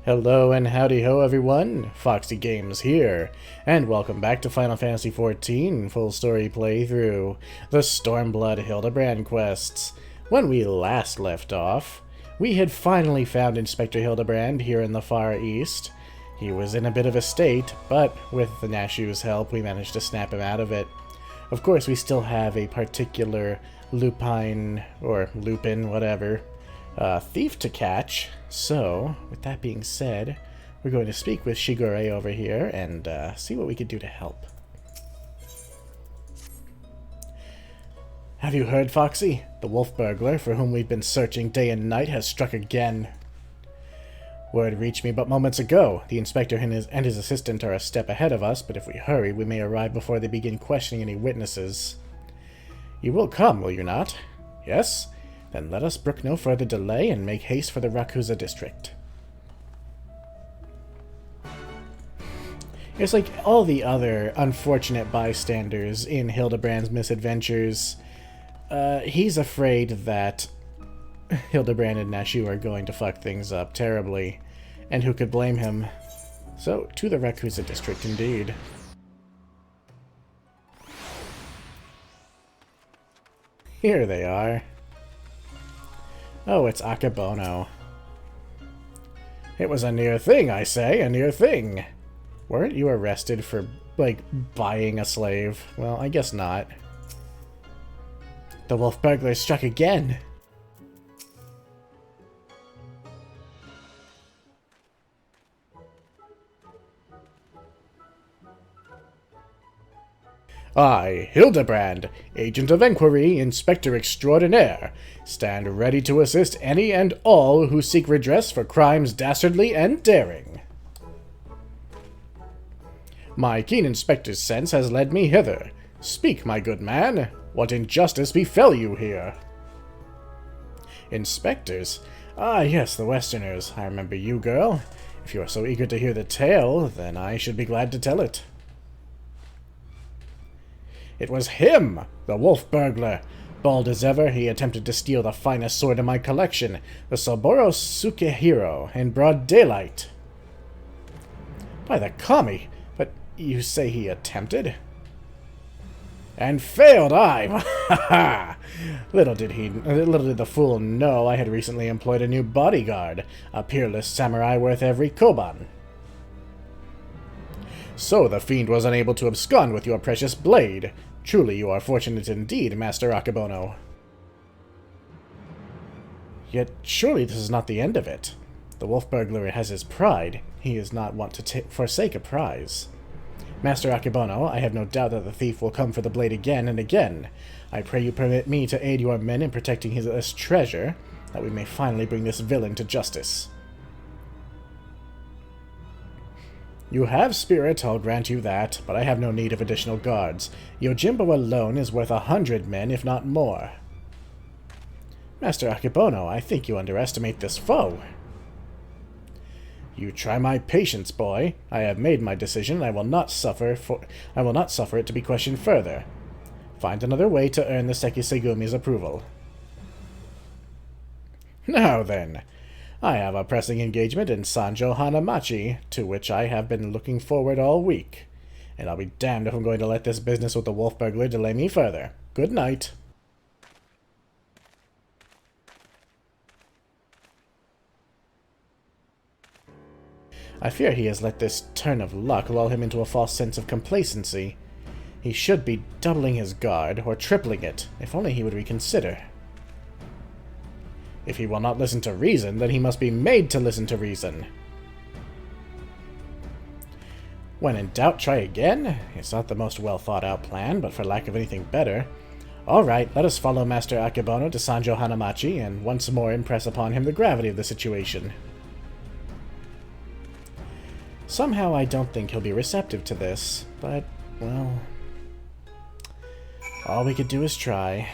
Hello and howdy ho everyone, Foxy Games here, and welcome back to Final Fantasy XIV full story playthrough, the Stormblood Hildibrand quests. When we last left off, we had finally found Inspector Hildibrand here in the Far East. He was in a bit of a state, but with the Nashu's help we managed to snap him out of it. Of course we still have a particular lupine, or lupin, whatever, thief to catch. So, with that being said, we're going to speak with Shigure over here and see what we could do to help. Have you heard, Foxy? The wolf burglar, for whom we've been searching day and night, has struck again. Word reached me but moments ago. The inspector and his assistant are a step ahead of us, but if we hurry, we may arrive before they begin questioning any witnesses. You will come, will you not? Yes? Then let us brook no further delay and make haste for the Rakuza district. It's like all the other unfortunate bystanders in Hildibrand's misadventures. He's afraid that Hildibrand and Nashu are going to fuck things up terribly, and who could blame him? So, to the Rakuza district indeed. Here they are. Oh, it's Akebono. It was a near thing, I say, a near thing. Weren't you arrested for, like, buying a slave? Well, I guess not. The wolf burglar struck again. I, Hildibrand, Agent of Inquiry, Inspector Extraordinaire, stand ready to assist any and all who seek redress for crimes dastardly and daring. My keen inspector's sense has led me hither. Speak, my good man. What injustice befell you here? Inspectors? Ah, yes, the Westerners. I remember you, girl. If you are so eager to hear the tale, then I should be glad to tell it. It was him, the wolf burglar. Bald as ever, he attempted to steal the finest sword in my collection, the Saburo Sukehiro, in broad daylight. By the kami, but you say he attempted? And failed, I! Ha ha! Little did the fool know I had recently employed a new bodyguard, a peerless samurai worth every koban. So the fiend was unable to abscond with your precious blade. Truly you are fortunate indeed, Master Akebono. Yet surely this is not the end of it. The wolf burglar has his pride. He is not wont to forsake a prize. Master Akebono, I have no doubt that the thief will come for the blade again and again. I pray you permit me to aid your men in protecting this treasure, that we may finally bring this villain to justice. You have spirit, I'll grant you that, but I have no need of additional guards. Yojimbo alone is worth 100 men, if not more. Master Akebono, I think you underestimate this foe. You try my patience, boy. I have made my decision. I will not suffer it to be questioned further. Find another way to earn the Sekisegumi's approval. Now then. I have a pressing engagement in Sanjo Hanamachi, to which I have been looking forward all week. And I'll be damned if I'm going to let this business with the wolf burglar delay me further. Good night. I fear he has let this turn of luck lull him into a false sense of complacency. He should be doubling his guard, or tripling it, if only he would reconsider. If he will not listen to reason, then he must be made to listen to reason. When in doubt, try again? It's not the most well-thought-out plan, but for lack of anything better. Alright, let us follow Master Akebono to Sanjo Hanamachi, and once more impress upon him the gravity of the situation. Somehow I don't think he'll be receptive to this, but, well, all we could do is try.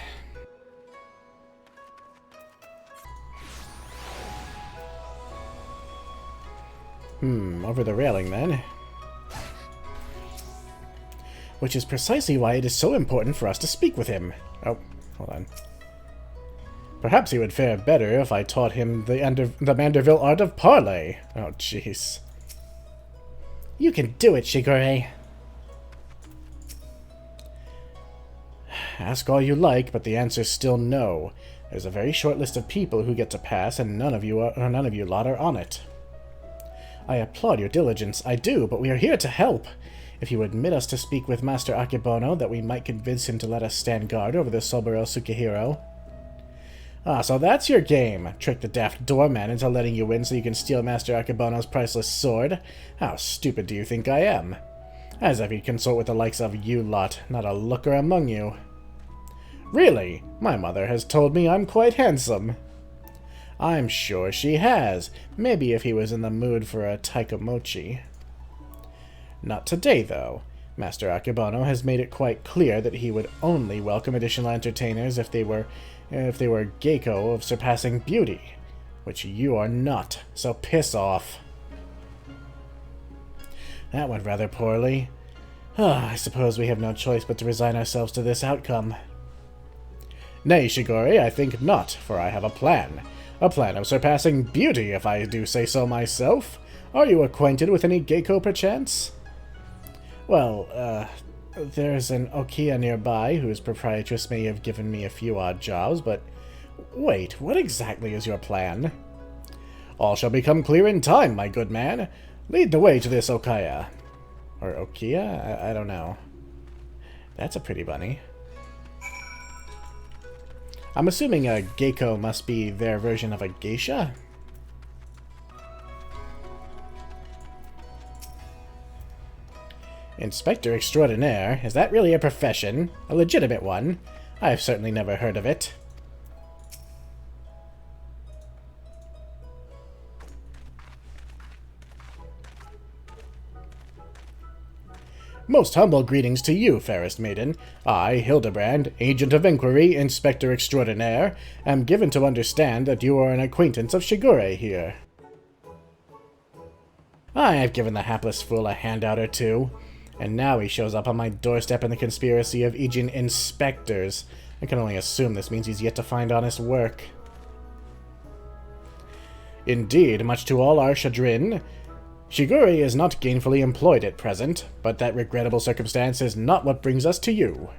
Over the railing then. Which is precisely why it is so important for us to speak with him. Oh, hold on. Perhaps he would fare better if I taught him the Manderville art of parley. Oh, jeez. You can do it, Shigure. Ask all you like, but the answer's still no. There's a very short list of people who get to pass, and none of you lot are on it. I applaud your diligence, I do, but we are here to help. If you admit us to speak with Master Akebono, that we might convince him to let us stand guard over the Soburo Tsukihiro. Ah, so that's your game. Trick the daft doorman into letting you in so you can steal Master Akebono's priceless sword. How stupid do you think I am? As if he'd consort with the likes of you lot, not a looker among you. Really? My mother has told me I'm quite handsome. I'm sure she has. Maybe if he was in the mood for a taikomochi. Not today, though. Master Akebono has made it quite clear that he would only welcome additional entertainers if they were geiko of surpassing beauty, which you are not, so piss off. That went rather poorly. I suppose we have no choice but to resign ourselves to this outcome. Nay, Shigure, I think not, for I have a plan. A plan of surpassing beauty, if I do say so myself. Are you acquainted with any geiko, perchance? Well, there's an Okiya nearby whose proprietress may have given me a few odd jobs, but wait, what exactly is your plan? All shall become clear in time, my good man. Lead the way to this Okiya. Or Okiya? I don't know. That's a pretty bunny. I'm assuming a geiko must be their version of a geisha? Inspector Extraordinaire? Is that really a profession? A legitimate one? I've certainly never heard of it. Most humble greetings to you, fairest maiden. I, Hildibrand, Agent of Inquiry, Inspector Extraordinaire, am given to understand that you are an acquaintance of Shigure here. I have given the hapless fool a handout or two, and now he shows up on my doorstep in the conspiracy of Ijin inspectors. I can only assume this means he's yet to find honest work. Indeed, much to all our chagrin, Shigure is not gainfully employed at present, but that regrettable circumstance is not what brings us to you.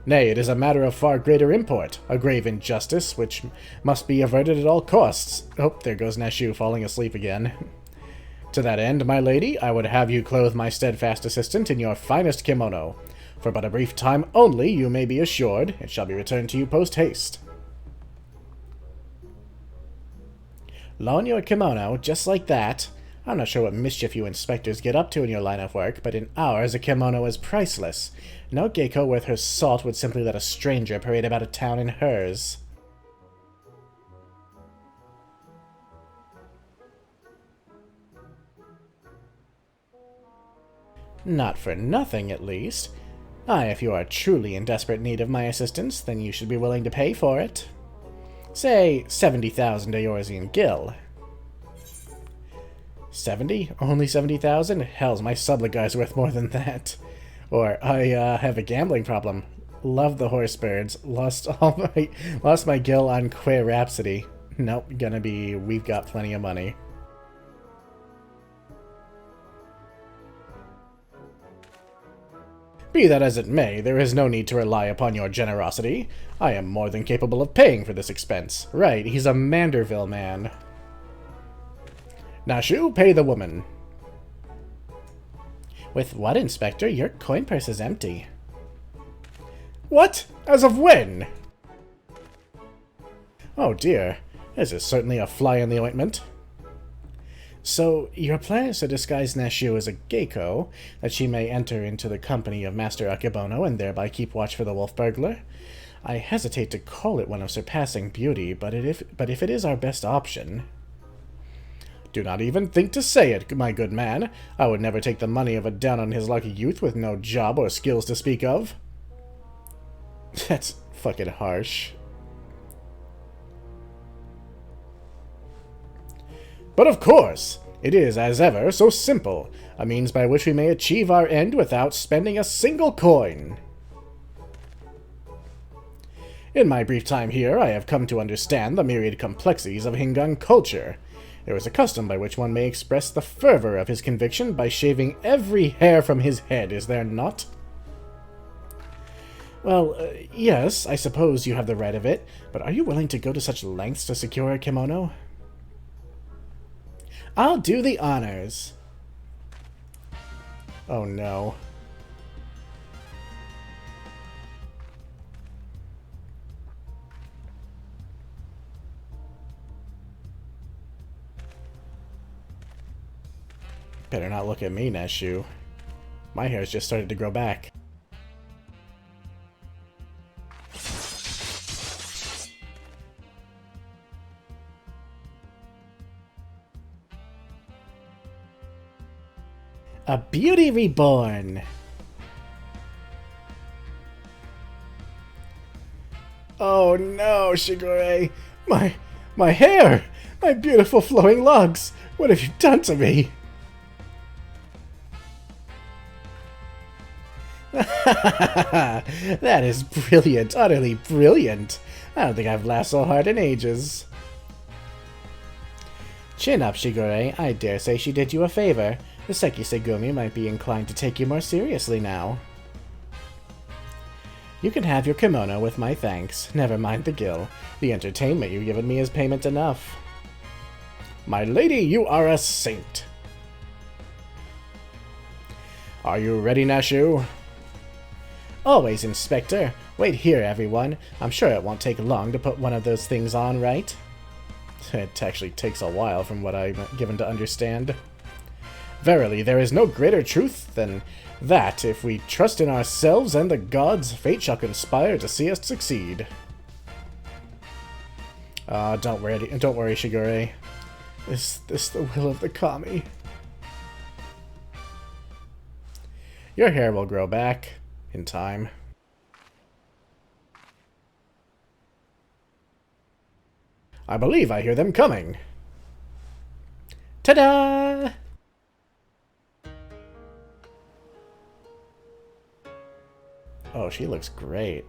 Nay, it is a matter of far greater import, a grave injustice, which must be averted at all costs. Oh, there goes Nashu falling asleep again. To that end, my lady, I would have you clothe my steadfast assistant in your finest kimono. For but a brief time only, you may be assured, it shall be returned to you post-haste. Loan your kimono, just like that. I'm not sure what mischief you inspectors get up to in your line of work, but in ours a kimono is priceless. No geiko worth her salt would simply let a stranger parade about a town in hers. Not for nothing, at least. If you are truly in desperate need of my assistance, then you should be willing to pay for it. Say 70,000 Eorzean gil. 70? Only 70,000? Hells, my sublet guy's worth more than that. Or, I have a gambling problem. Love the horse birds. Lost my gil on Queer Rhapsody. Nope, gonna be, we've got plenty of money. Be that as it may, there is no need to rely upon your generosity. I am more than capable of paying for this expense. Right, he's a Manderville man. Nashu, pay the woman. With what, Inspector? Your coin purse is empty. What? As of when? Oh dear, this is certainly a fly in the ointment. So, your plan is to disguise Nashu as a geiko, that she may enter into the company of Master Akebono and thereby keep watch for the wolf burglar? I hesitate to call it one of surpassing beauty, but if it is our best option... Do not even think to say it, my good man. I would never take the money of a down-on-his-luck youth with no job or skills to speak of. That's fucking harsh. But of course, it is, as ever, so simple, a means by which we may achieve our end without spending a single coin. In my brief time here, I have come to understand the myriad complexities of Hingun culture. There is a custom by which one may express the fervor of his conviction by shaving every hair from his head, is there not? Well, yes, I suppose you have the right of it, but are you willing to go to such lengths to secure a kimono? I'll do the honors. Oh no. Better not look at me, Neshu. My hair's just started to grow back. A beauty reborn! Oh no, Shigure! My hair! My beautiful flowing locks! What have you done to me? That is brilliant, utterly brilliant. I don't think I've laughed so hard in ages. Chin up, Shigure. I dare say she did you a favor. The Seki Segumi might be inclined to take you more seriously now. You can have your kimono with my thanks. Never mind the gil. The entertainment you've given me is payment enough. My lady, you are a saint. Are you ready, Neshu? Always, Inspector. Wait here, everyone. I'm sure it won't take long to put one of those things on, right? It actually takes a while from what I'm given to understand. Verily, there is no greater truth than that if we trust in ourselves and the gods, fate shall conspire to see us succeed. Don't worry, Shigure. Is this the will of the kami? Your hair will grow back in time. I believe I hear them coming. Ta-da! Oh, she looks great.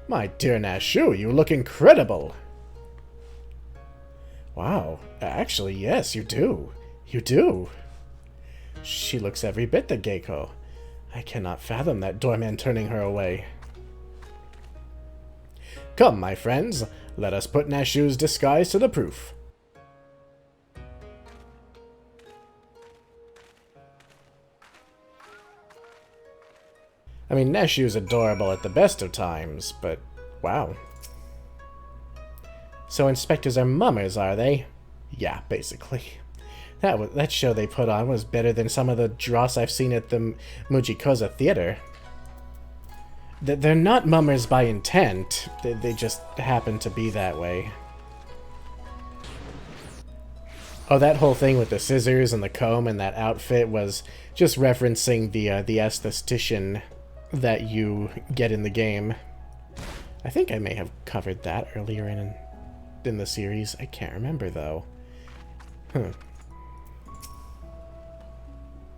My dear Nashu, you look incredible! Wow, actually, yes, you do. You do. She looks every bit the Geiko. I cannot fathom that doorman turning her away. Come, my friends, let us put Nashu's disguise to the proof. I mean, Neshu's adorable at the best of times, but wow. So inspectors are mummers, are they? Yeah, basically. That show they put on was better than some of the dross I've seen at the Mujikoza Theater. They're not mummers by intent, they just happen to be that way. Oh, that whole thing with the scissors and the comb and that outfit was just referencing the esthetician that you get in the game. I think I may have covered that earlier in the series. I can't remember, though.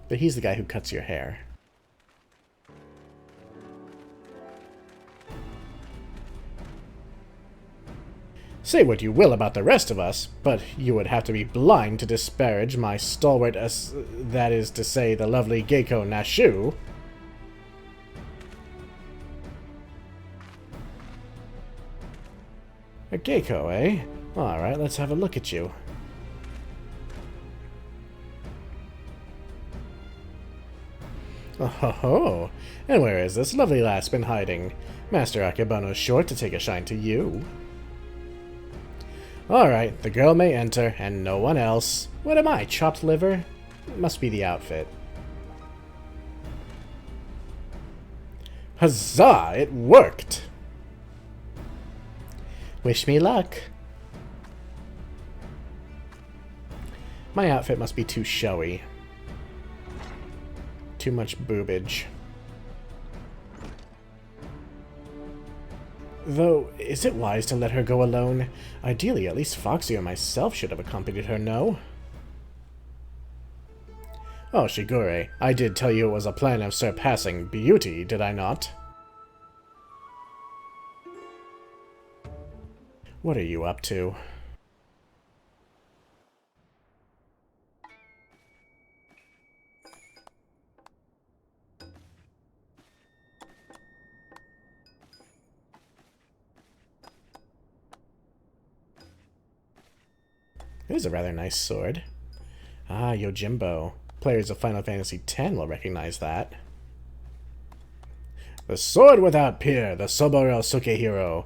But he's the guy who cuts your hair. Say what you will about the rest of us, but you would have to be blind to disparage my stalwart that is to say, the lovely Geiko Nashu. A Geiko, eh? Alright, let's have a look at you. Oh ho ho! And where is this lovely lass been hiding? Master Akebono's sure to take a shine to you. Alright, the girl may enter, and no one else. What am I, chopped liver? It must be the outfit. Huzzah! It worked! Wish me luck. My outfit must be too showy. Too much boobage. Though, is it wise to let her go alone? Ideally, at least Foxy or myself should have accompanied her, no? Oh, Shigure, I did tell you it was a plan of surpassing beauty, did I not? What are you up to? It is a rather nice sword. Ah, Yojimbo. Players of Final Fantasy X will recognize that. The sword without peer, the Soboro Sukehiro.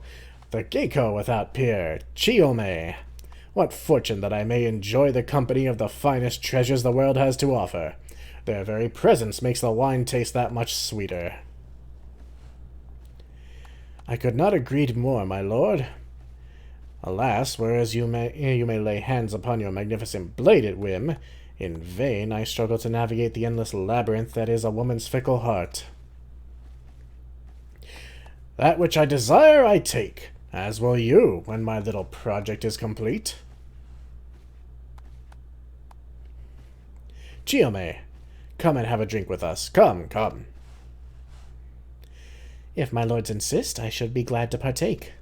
The Geiko without peer, Chiyome. What fortune that I may enjoy the company of the finest treasures the world has to offer. Their very presence makes the wine taste that much sweeter. I could not agree more, my lord. Alas, whereas you may lay hands upon your magnificent blade at whim, in vain I struggle to navigate the endless labyrinth that is a woman's fickle heart. That which I desire I take, as will you when my little project is complete. Chiyome, come and have a drink with us. Come, come. If my lords insist, I should be glad to partake.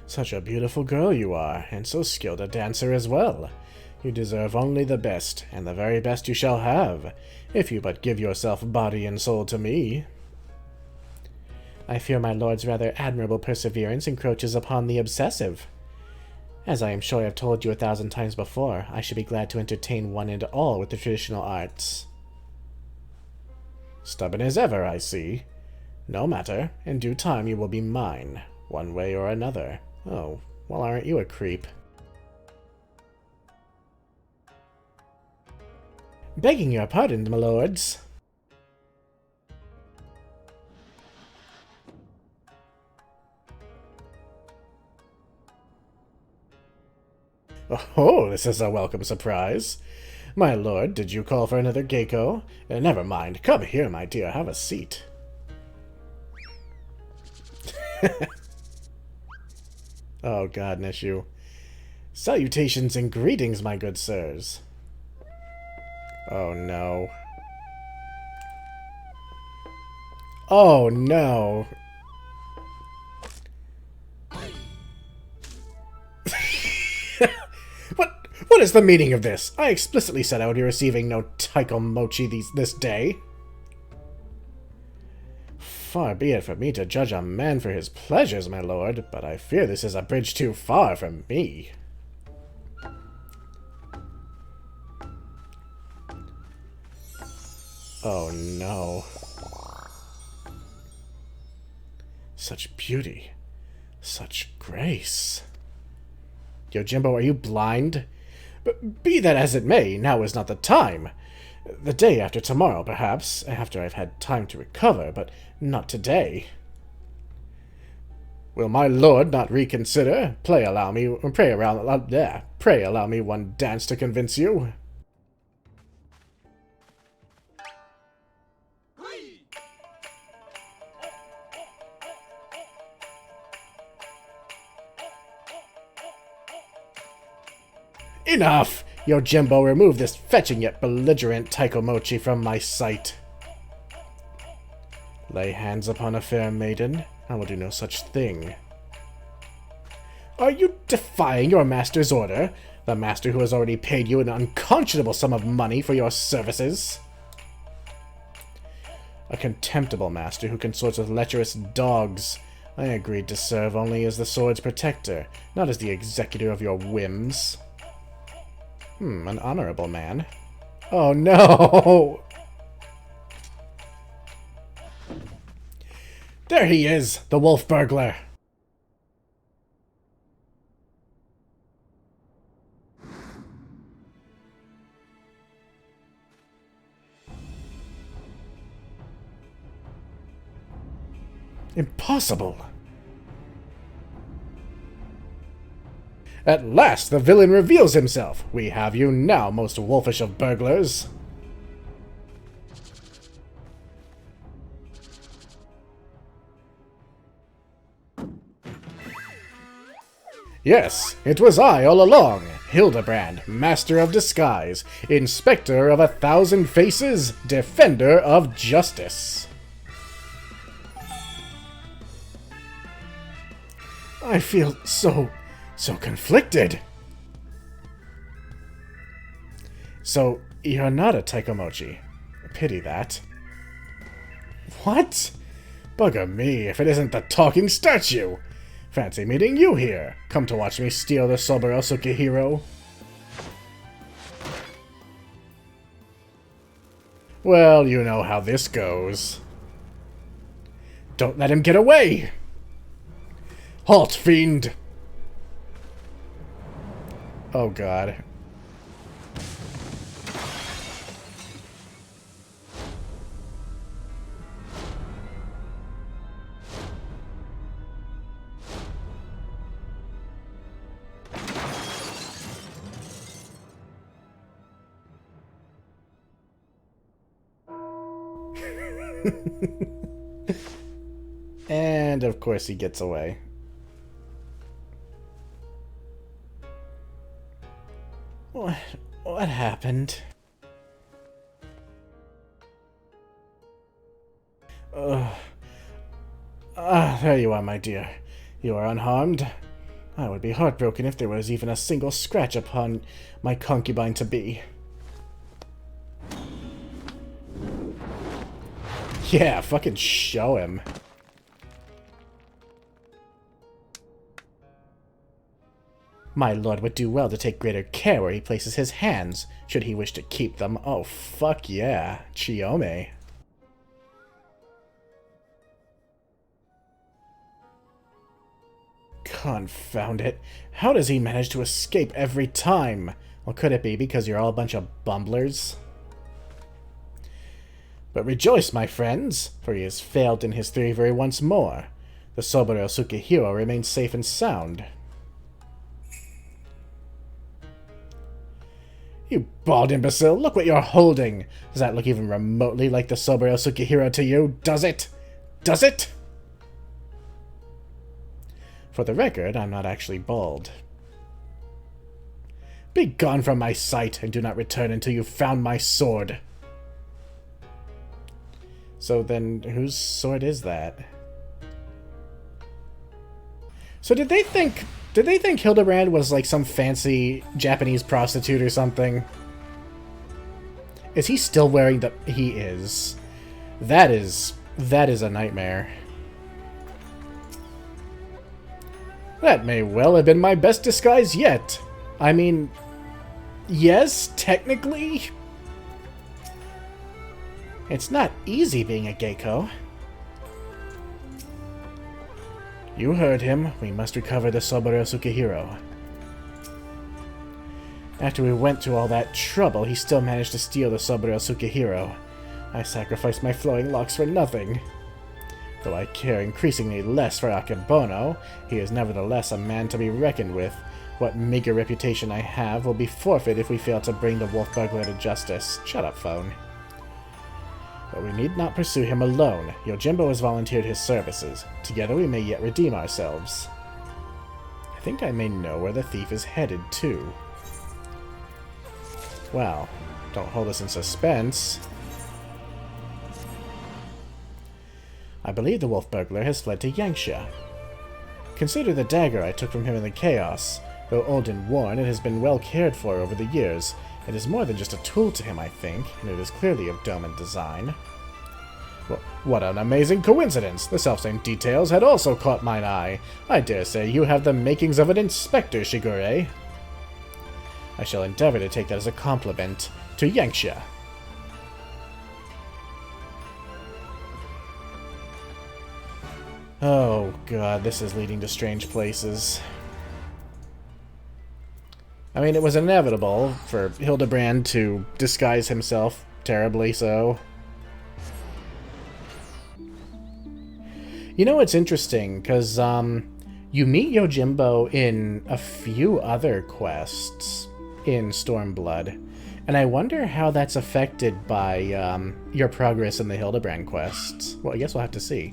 Such a beautiful girl you are, and so skilled a dancer as well. You deserve only the best, and the very best you shall have, if you but give yourself body and soul to me. I fear my lord's rather admirable perseverance encroaches upon the obsessive. As I am sure I have told you 1,000 times before, I should be glad to entertain one and all with the traditional arts. Stubborn as ever, I see. No matter, in due time you will be mine, one way or another. Oh, well, aren't you a creep? Begging your pardon, my lords. Oh, this is a welcome surprise. My lord, did you call for another Geiko? Never mind. Come here, my dear. Have a seat. Oh, God, Nishu. Salutations and greetings, my good sirs. Oh, no. Oh, no. What is the meaning of this? I explicitly said I would be receiving no taiko mochi this day. Far be it from me to judge a man for his pleasures, my lord, but I fear this is a bridge too far from me. Oh no. Such beauty. Such grace. Yojimbo, are you blind? But be that as it may, now is not the time. The day after tomorrow, perhaps, after I've had time to recover, but not today. Will my lord not reconsider? Pray allow me one dance to convince you. Enough! Yojimbo, remove this fetching yet belligerent taikomochi from my sight. Lay hands upon a fair maiden? I will do no such thing. Are you defying your master's order? The master who has already paid you an unconscionable sum of money for your services? A contemptible master who consorts with lecherous dogs. I agreed to serve only as the sword's protector, not as the executor of your whims. An honorable man. Oh no! There he is, the wolf burglar! Impossible! At last the villain reveals himself! We have you now, most wolfish of burglars! Yes, it was I all along, Hildibrand, Master of Disguise, Inspector of 1,000 Faces, Defender of Justice. I feel so conflicted. So, you're not a Taikomochi. Pity that. What? Bugger me if it isn't the talking statue! Fancy meeting you here. Come to watch me steal the Soburo Sukihiro. Well, you know how this goes. Don't let him get away! Halt, fiend! Oh god. And of course he gets away. What happened? There you are, my dear. You are unharmed. I would be heartbroken if there was even a single scratch upon my concubine-to-be. Yeah, fucking show him. My lord would do well to take greater care where he places his hands, should he wish to keep them. Oh, fuck yeah. Chiome. Confound it. How does he manage to escape every time? Well, could it be because you're all a bunch of bumblers? But rejoice, my friends, for he has failed in his thievery once more. The Soburo Sukihiro remains safe and sound. You bald imbecile, look what you're holding! Does that look even remotely like the Soburo Sukihiro to you? Does it? Does it? For the record, I'm not actually bald. Be gone from my sight, and do not return until you've found my sword. So then, whose sword is that? So did they think Hildibrand was like some fancy Japanese prostitute or something? Is he still wearing the... He is. That is a nightmare. That may well have been my best disguise yet. I mean, yes, technically. It's not easy being a geiko. You heard him. We must recover the Soburo Sukihiro. After we went to all that trouble, he still managed to steal the Soburo Sukihiro. I sacrificed my flowing locks for nothing. Though I care increasingly less for Akebono, he is nevertheless a man to be reckoned with. What meager reputation I have will be forfeit if we fail to bring the wolf burglar to justice. Shut up, phone. But we need not pursue him alone. Yojimbo has volunteered his services. Together we may yet redeem ourselves. I think I may know where the thief is headed to. Well, don't hold us in suspense. I believe the wolf burglar has fled to Yangsha. Consider the dagger I took from him in the chaos. Though old and worn, it has been well cared for over the years. It is more than just a tool to him, I think, and it is clearly of Doman design. Well, what an amazing coincidence! The selfsame details had also caught mine eye. I dare say you have the makings of an inspector, Shigure. I shall endeavor to take that as a compliment to Yangsha. Oh god, this is leading to strange places. I mean, it was inevitable for Hildibrand to disguise himself terribly so. You know, it's interesting, because you meet Yojimbo in a few other quests in Stormblood, and I wonder how that's affected by your progress in the Hildibrand quests. Well, I guess we'll have to see.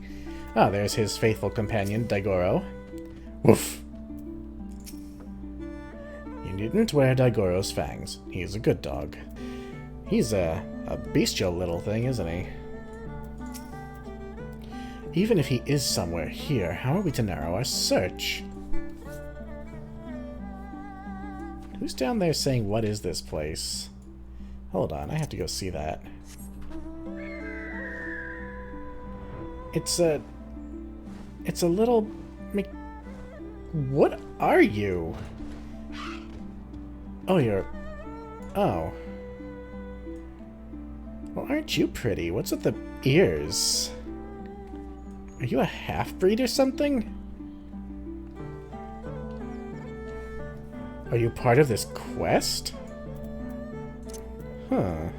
Ah, there's his faithful companion, Daigoro. Woof. needn't wear Daigoro's fangs. He's a good dog. He's a bestial little thing, isn't he? Even if he is somewhere here, how are we to narrow our search? Who's down there saying, what is this place? Hold on, I have to go see that. It's a little... What are you? Oh, you're... Oh. Well, aren't you pretty? What's with the ears? Are you a half-breed or something? Are you part of this quest? Huh.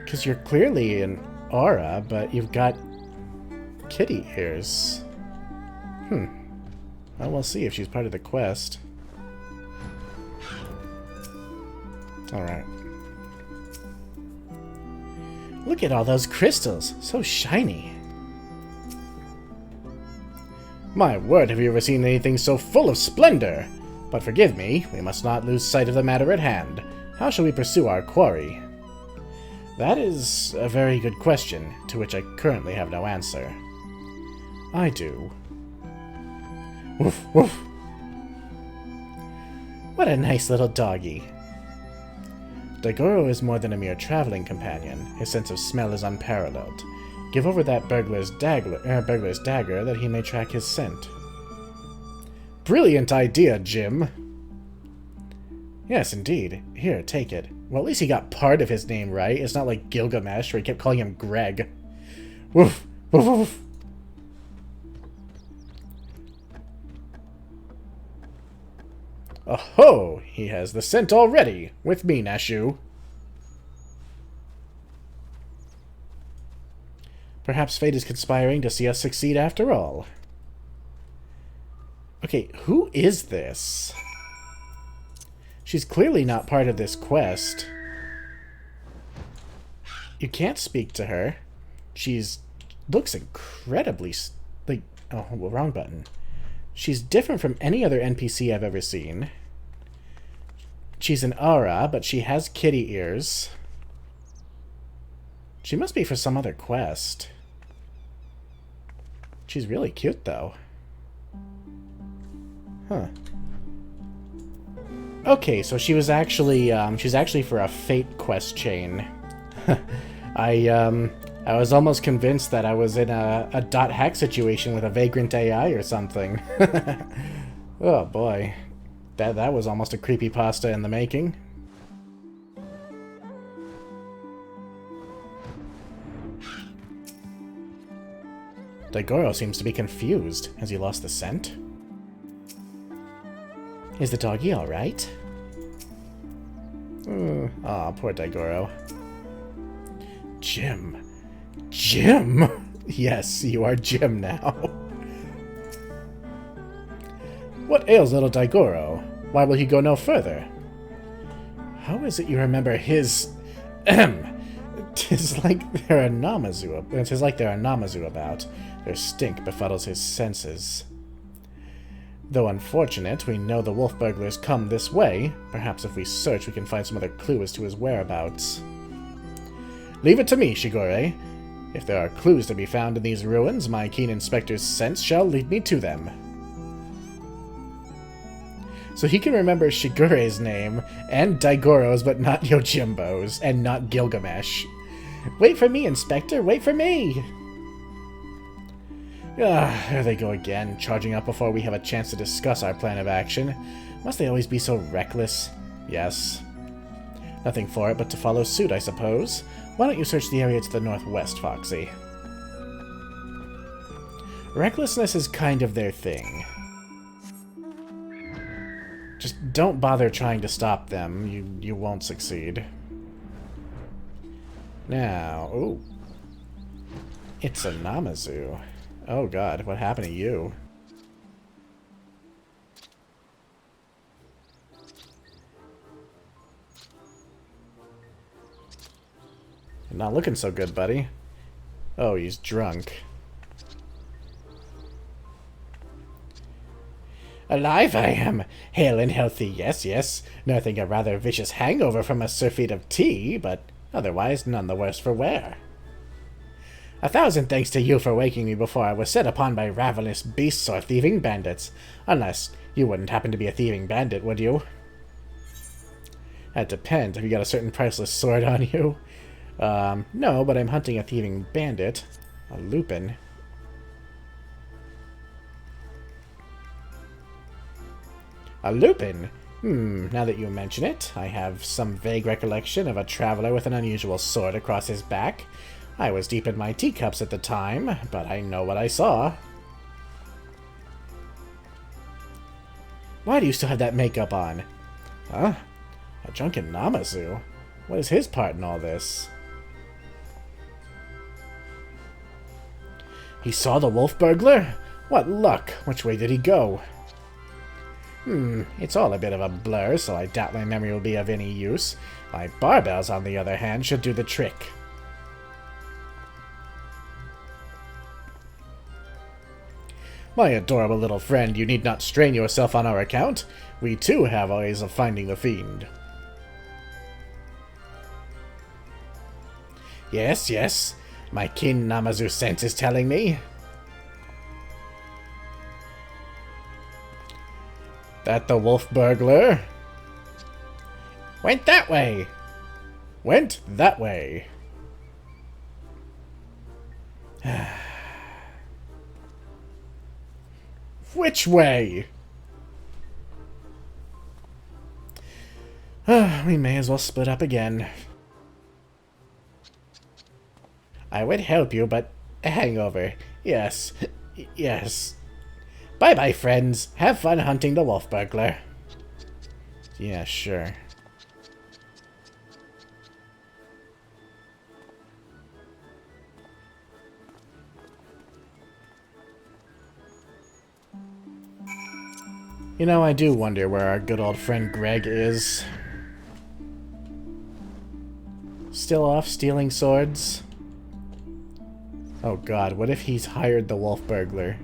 Because you're clearly an aura, but you've got kitty ears. Well, we'll see if she's part of the quest. Alright. Look at all those crystals! So shiny! My word, have you ever seen anything so full of splendor? But forgive me, we must not lose sight of the matter at hand. How shall we pursue our quarry? That is a very good question, to which I currently have no answer. I do. Woof, woof. What a nice little doggy. Daigoro is more than a mere traveling companion. His sense of smell is unparalleled. Give over that burglar's dagger that he may track his scent. Brilliant idea, Jim! Yes, indeed. Here, take it. Well, at least he got part of his name right. It's not like Gilgamesh, where he kept calling him Greg. Woof! Woof! Woof! Oh-ho! He has the scent already! With me, Nashu. Perhaps fate is conspiring to see us succeed after all. Okay, who is this? She's clearly not part of this quest. You can't speak to her. Looks incredibly... like... Oh, well, wrong button. She's different from any other NPC I've ever seen. She's an aura, but she has kitty ears. She must be for some other quest. She's really cute, though. Huh. Okay, so she was actually, she's actually for a fate quest chain. I was almost convinced that I was in a dot hack situation with a vagrant AI or something. Oh boy. That was almost a creepypasta in the making. Daigoro seems to be confused. Has he lost the scent? Is the doggy alright? Aw, poor Daigoro. Jim. Jim! Yes, you are Jim now. What ails little Daigoro? Why will he go no further? How is it you remember his... Tis like there are Namazu about. Their stink befuddles his senses. Though unfortunate, we know the wolf burglars come this way. Perhaps if we search, we can find some other clue as to his whereabouts. Leave it to me, Shigure. If there are clues to be found in these ruins, my keen inspector's sense shall lead me to them. So he can remember Shigure's name, and Daigoro's, but not Yojimbo's, and not Gilgamesh. Wait for me, Inspector! Wait for me! Ah, there they go again, charging up before we have a chance to discuss our plan of action. Must they always be so reckless? Yes. Nothing for it but to follow suit, I suppose. Why don't you search the area to the northwest, Foxy? Recklessness is kind of their thing. Just don't bother trying to stop them. You won't succeed. Now, ooh. It's a Namazu. Oh god, what happened to you? You're not looking so good, buddy. Oh, he's drunk. Alive I am, hale and healthy, yes, yes. Nothing a rather vicious hangover from a surfeit of tea, but otherwise none the worse for wear. 1,000 thanks to you for waking me before I was set upon by ravenous beasts or thieving bandits. Unless you wouldn't happen to be a thieving bandit, would you? That depends. Have you got a certain priceless sword on you? No, but I'm hunting a thieving bandit. A lupin. A lupin? Now that you mention it, I have some vague recollection of a traveler with an unusual sword across his back. I was deep in my teacups at the time, but I know what I saw. Why do you still have that makeup on? Huh? A drunken Namazu? What is his part in all this? He saw the wolf burglar? What luck! Which way did he go? It's all a bit of a blur, so I doubt my memory will be of any use. My barbells, on the other hand, should do the trick. My adorable little friend, you need not strain yourself on our account. We too have ways of finding the fiend. Yes, yes. My keen Namazu sense is telling me. That the wolf burglar? Went that way. Went that way. Which way? We may as well split up again. I would help you, but a hangover. Yes. Yes. Bye-bye, friends. Have fun hunting the wolf burglar. Yeah, sure. You know, I do wonder where our good old friend Greg is. Still off stealing swords? Oh god, what if he's hired the wolf burglar?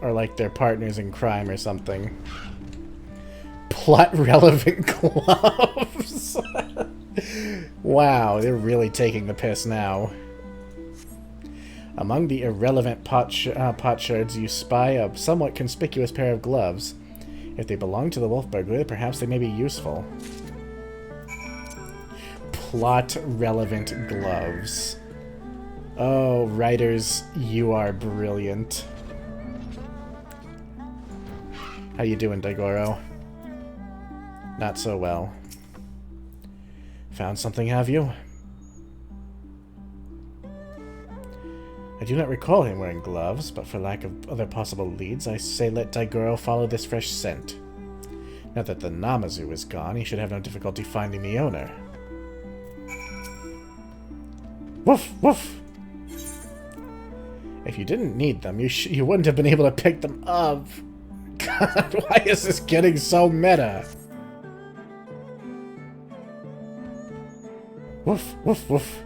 Or like they're partners in crime or something. Plot-relevant gloves! Wow, they're really taking the piss now. Among the irrelevant potsherds, you spy a somewhat conspicuous pair of gloves. If they belong to the wolf burglar, perhaps they may be useful. Plot-relevant gloves. Oh, writers, you are brilliant. How you doing, Daigoro? Not so well. Found something, have you? I do not recall him wearing gloves, but for lack of other possible leads, I say let Daigoro follow this fresh scent. Now that the Namazu is gone, he should have no difficulty finding the owner. Woof, woof! If you didn't need them, you wouldn't have been able to pick them up. God, why is this getting so meta? Woof, woof, woof.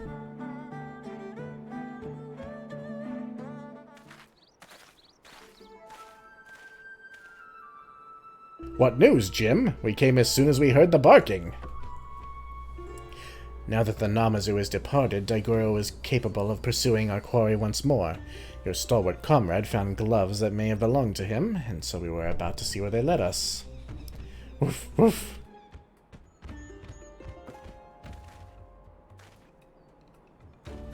What news, Jim? We came as soon as we heard the barking. Now that the Namazu is departed, Daigoro is capable of pursuing our quarry once more. Your stalwart comrade found gloves that may have belonged to him, and so we were about to see where they led us. Woof, woof.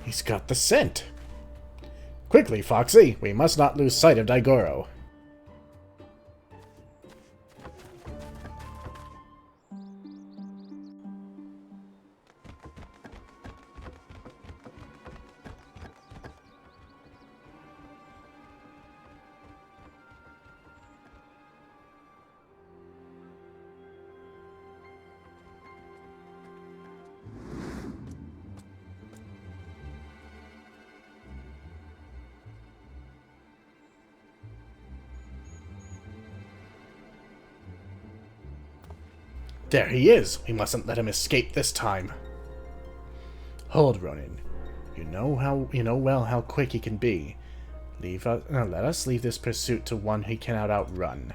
He's got the scent. Quickly, Foxy, we must not lose sight of Daigoro. There he is! We mustn't let him escape this time. Hold, Ronin. You know well how quick he can be. Let us leave this pursuit to one he cannot outrun.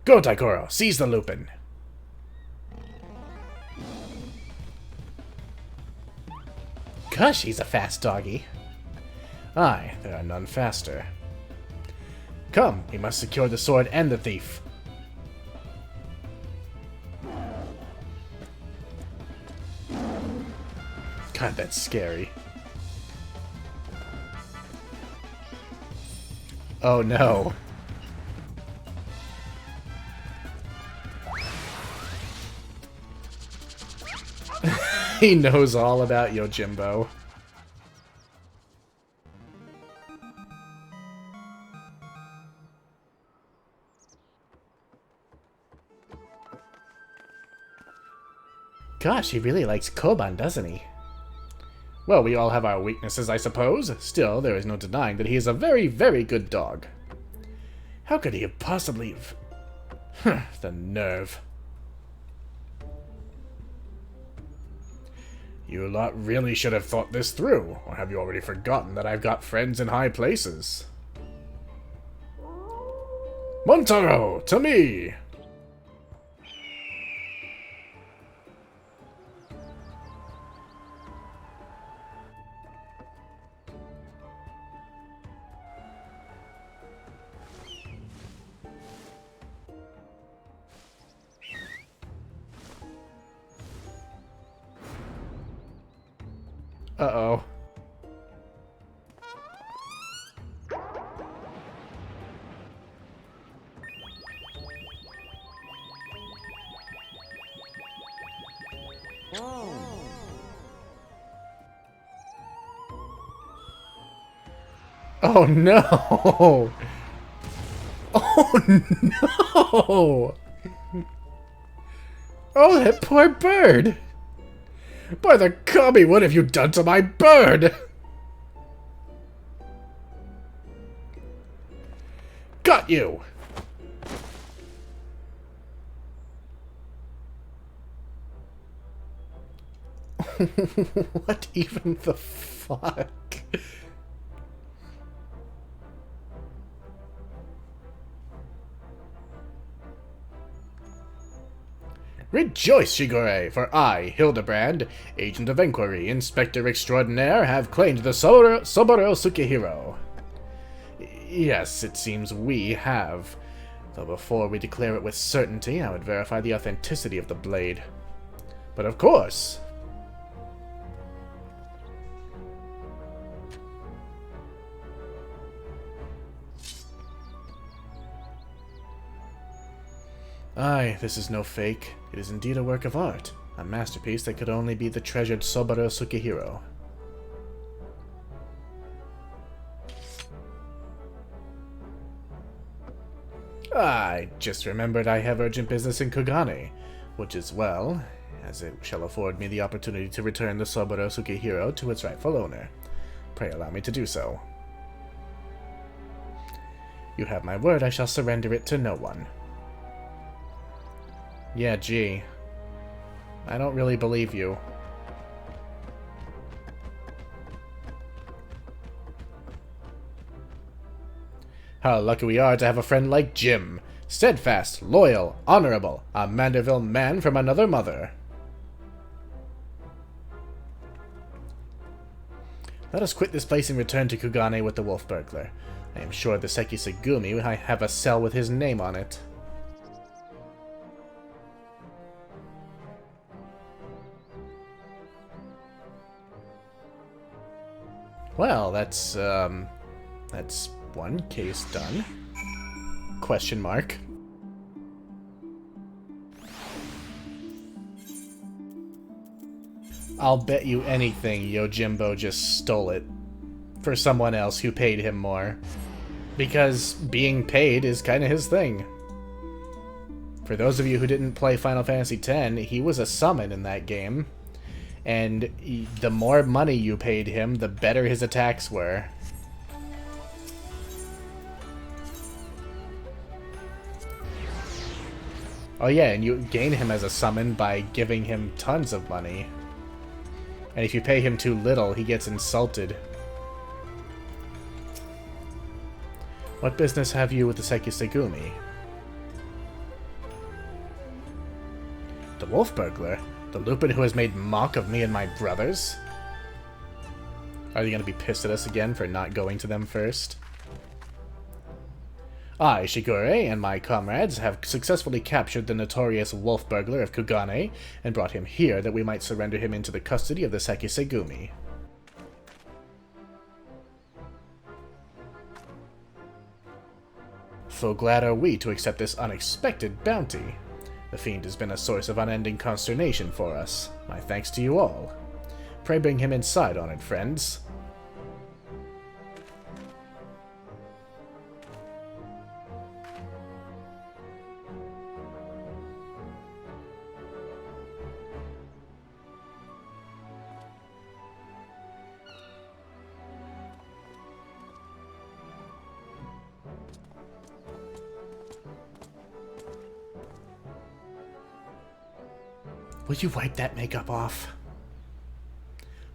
Go, Taikoro! Seize the Lupin! Gosh, he's a fast doggy. Aye, there are none faster. Come, we must secure the sword and the thief. God, that's scary. Oh no. He knows all about Yojimbo. Gosh, he really likes Koban, doesn't he? Well, we all have our weaknesses, I suppose. Still, there is no denying that he is a very, very good dog. How could he have possibly... the nerve. You lot really should have thought this through, or have you already forgotten that I've got friends in high places? Montaro, to me! Uh-oh. Oh no! Oh no! Oh, that poor bird! By the Kami, what have you done to my bird? Got you! What even the fuck? Rejoice, Shigure, for I, Hildibrand, Agent of Inquiry, Inspector Extraordinaire, have claimed the Saburo Tsukihiro. Yes, it seems we have. Though before we declare it with certainty, I would verify the authenticity of the blade. But of course! Aye, this is no fake. It is indeed a work of art. A masterpiece that could only be the treasured Saburo Tsukihiro. I just remembered I have urgent business in Kugane, which is well, as it shall afford me the opportunity to return the Saburo Tsukihiro to its rightful owner. Pray allow me to do so. You have my word I shall surrender it to no one. Yeah, gee. I don't really believe you. How lucky we are to have a friend like Jim. Steadfast, loyal, honorable, a Manderville man from another mother. Let us quit this place and return to Kugane with the wolf burglar. I am sure the Seki Segumi will have a cell with his name on it. Well, that's one case done. Question mark. I'll bet you anything Yojimbo just stole it for someone else who paid him more. Because being paid is kind of his thing. For those of you who didn't play Final Fantasy X, he was a summon in that game. And the more money you paid him, the better his attacks were. Oh yeah, and you gain him as a summon by giving him tons of money. And if you pay him too little, he gets insulted. What business have you with the Sekisegumi? The wolf burglar? The Lupin who has made mock of me and my brothers? Are they going to be pissed at us again for not going to them first? I, Shigure, and my comrades have successfully captured the notorious wolf burglar of Kugane and brought him here that we might surrender him into the custody of the Sekisegumi. Full glad are we to accept this unexpected bounty. The fiend has been a source of unending consternation for us. My thanks to you all. Pray bring him inside, honored friends. Will you wipe that makeup off?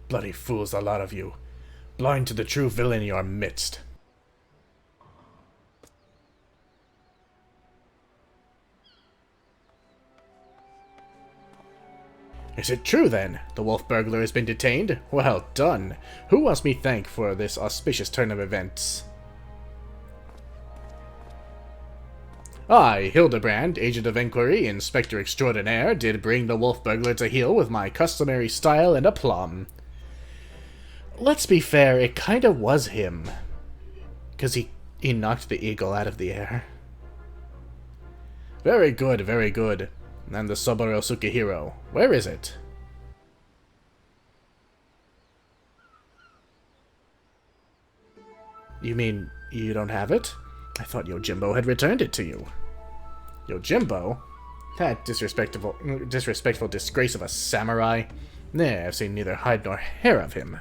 Bloody fools, a lot of you. Blind to the true villain in your midst. Is it true, then? The wolf burglar has been detained? Well done. Who wants me thank for this auspicious turn of events? I, Hildibrand, Agent of Inquiry, Inspector Extraordinaire, did bring the wolf burglar to heel with my customary style and aplomb. Let's be fair, it kinda was him. 'Cause he knocked the eagle out of the air. Very good, very good. And the Soboro Sukihiro, where is it? You mean you don't have it? I thought Yojimbo had returned it to you. Yojimbo? That disrespectful disgrace of a samurai? Nah, I've seen neither hide nor hair of him.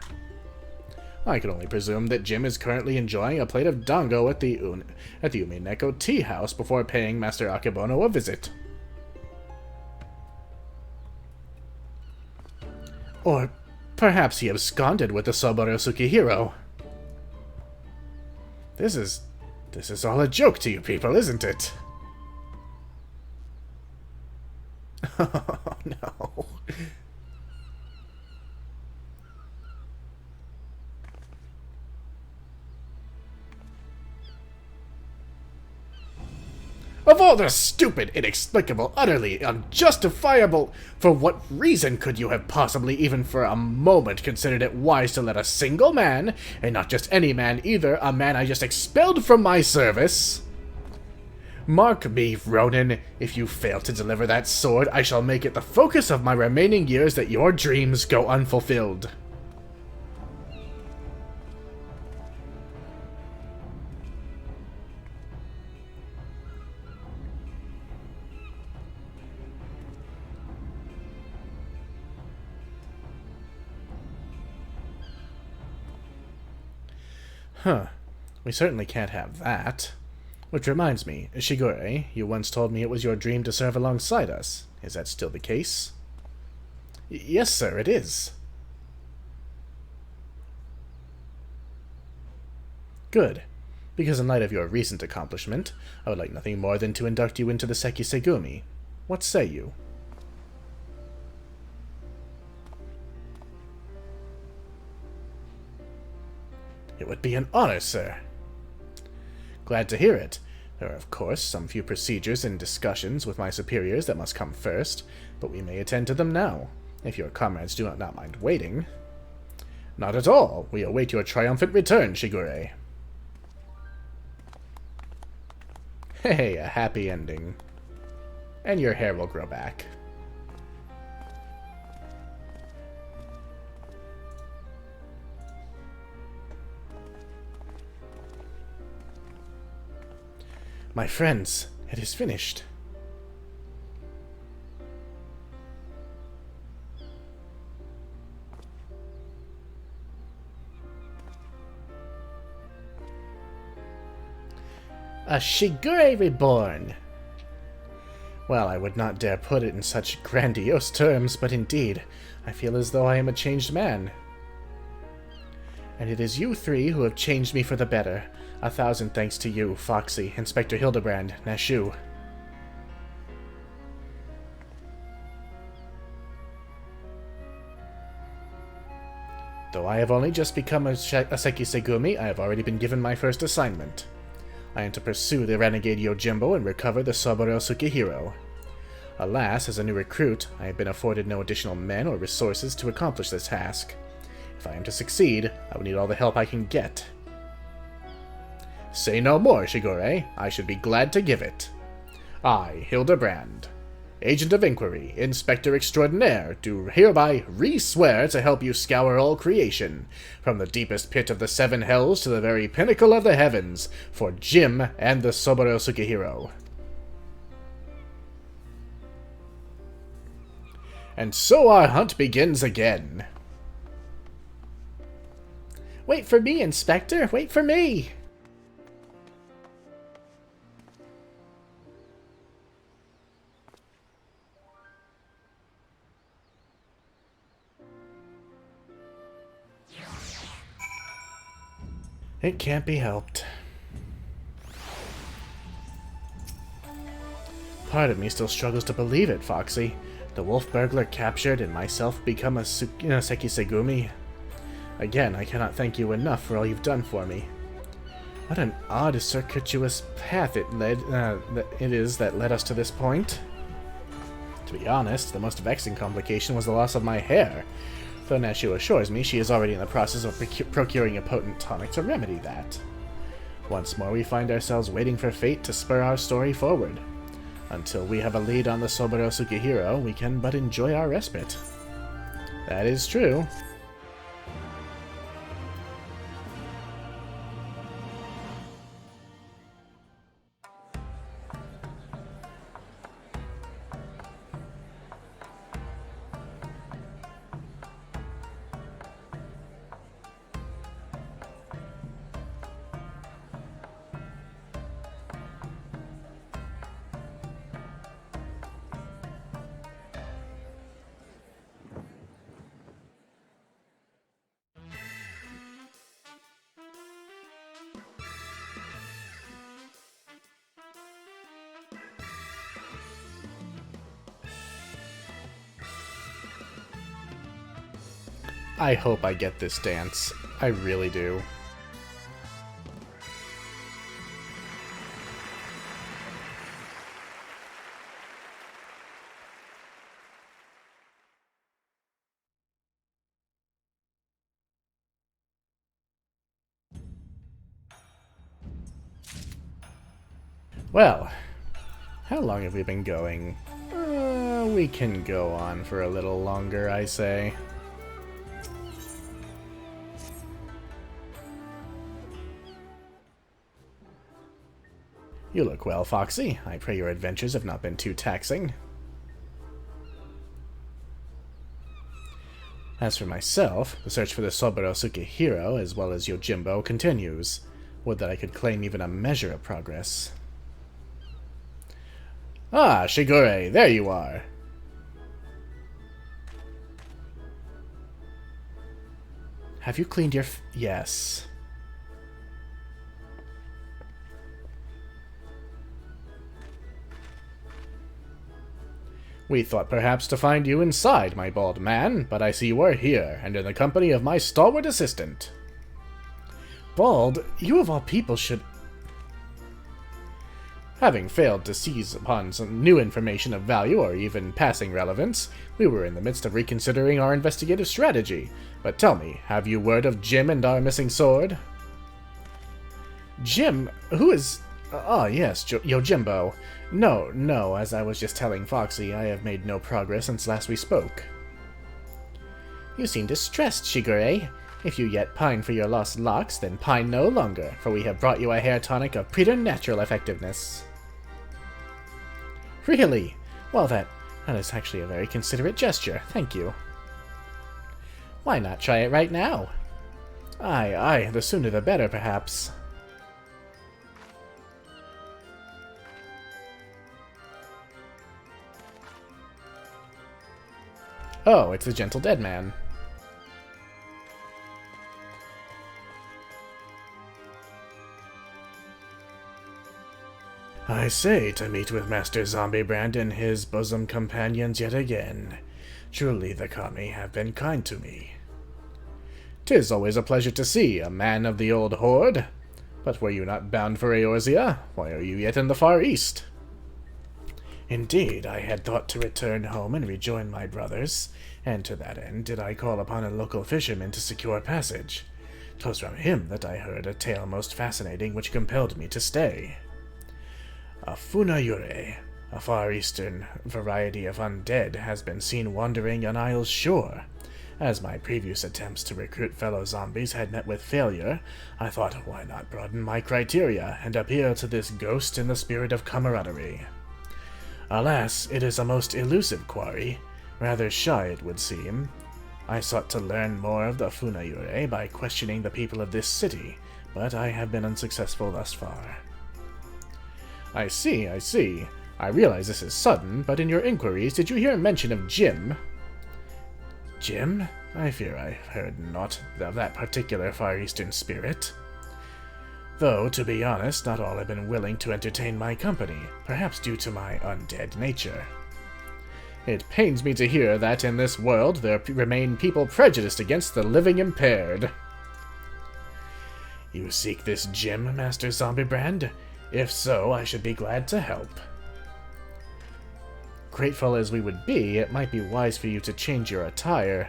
I can only presume that Jim is currently enjoying a plate of dango at the Umineko tea house before paying Master Akebono a visit. Or perhaps he absconded with the Soboro Sukihiro. This is all a joke to you people, isn't it? Oh, no. Of all the stupid, inexplicable, utterly unjustifiable... For what reason could you have possibly even for a moment considered it wise to let a single man, and not just any man either, a man I just expelled from my service? Mark me, Ronin, if you fail to deliver that sword, I shall make it the focus of my remaining years that your dreams go unfulfilled. Huh. We certainly can't have that. Which reminds me, Shigure, you once told me it was your dream to serve alongside us. Is that still the case? Yes, sir, it is. Good. Because in light of your recent accomplishment, I would like nothing more than to induct you into the Sekisegumi. What say you? It would be an honor, sir. Glad to hear it. There are, of course, some few procedures and discussions with my superiors that must come first, but we may attend to them now, if your comrades do not mind waiting. Not at all. We await your triumphant return, Shigure. Hey, a happy ending. And your hair will grow back. My friends, it is finished. A Shigure reborn. Well, I would not dare put it in such grandiose terms, but indeed, I feel as though I am a changed man. And it is you three who have changed me for the better. 1,000 thanks to you, Foxy, Inspector Hildibrand, Nashu. Though I have only just become a Sekisegumi, I have already been given my first assignment. I am to pursue the renegade Yojimbo and recover the Soboro Tsukihiro. Alas, as a new recruit, I have been afforded no additional men or resources to accomplish this task. If I am to succeed, I will need all the help I can get. Say no more, Shigure. I should be glad to give it. I, Hildibrand, Agent of Inquiry, Inspector Extraordinaire, do hereby re-swear to help you scour all creation, from the deepest pit of the 7 hells to the very pinnacle of the heavens, for Jim and the Soboro Tsukihiro. And so our hunt begins again. Wait for me, Inspector! Wait for me! It can't be helped. Part of me still struggles to believe it, Foxy. The wolf burglar captured and myself become a Sekisegumi. Again, I cannot thank you enough for all you've done for me. What an odd, circuitous path it is that led us to this point. To be honest, the most vexing complication was the loss of my hair. Though Nashu assures me she is already in the process of procuring a potent tonic to remedy that. Once more we find ourselves waiting for fate to spur our story forward. Until we have a lead on the Soboro Tsukihiro, we can but enjoy our respite. That is true. I hope I get this dance. I really do. Well, how long have we been going? We can go on for a little longer, I say. You look well, Foxy. I pray your adventures have not been too taxing. As for myself, the search for the Soboro Tsukihiro, as well as Yojimbo, continues. Would that I could claim even a measure of progress. Ah, Shigure, there you are. Have you cleaned your yes. We thought perhaps to find you inside, my bald man, but I see you are here, and in the company of my stalwart assistant. Bald, you of all people should... Having failed to seize upon some new information of value or even passing relevance, we were in the midst of reconsidering our investigative strategy. But tell me, have you word of Jim and our missing sword? Jim? Who is... Ah, yes, Yojimbo. No, as I was just telling Foxy, I have made no progress since last we spoke. You seem distressed, Shigure. If you yet pine for your lost locks, then pine no longer, for we have brought you a hair tonic of preternatural effectiveness. Really? Well, that is actually a very considerate gesture. Thank you. Why not try it right now? Aye, the sooner the better, perhaps. Oh, it's the gentle dead man. I say to meet with Master Hildibrand and his bosom companions yet again. Truly the kami have been kind to me. 'Tis always a pleasure to see a man of the old horde. But were you not bound for Eorzea? Why are you yet in the far east? Indeed, I had thought to return home and rejoin my brothers, and to that end did I call upon a local fisherman to secure passage. 'Twas from him that I heard a tale most fascinating which compelled me to stay. A funayure, a far eastern variety of undead, has been seen wandering on Isle's shore. As my previous attempts to recruit fellow zombies had met with failure, I thought, why not broaden my criteria and appeal to this ghost in the spirit of camaraderie? Alas, it is a most elusive quarry, rather shy it would seem. I sought to learn more of the funayure by questioning the people of this city, but I have been unsuccessful thus far. I see. I realize this is sudden, but in your inquiries did you hear mention of Jim? Jim? I fear I heard naught of that particular Far Eastern spirit. Though, to be honest, not all have been willing to entertain my company, perhaps due to my undead nature. It pains me to hear that in this world there remain people prejudiced against the living impaired. You seek this Jim, Master Hildibrand? If so, I should be glad to help. Grateful as we would be, it might be wise for you to change your attire.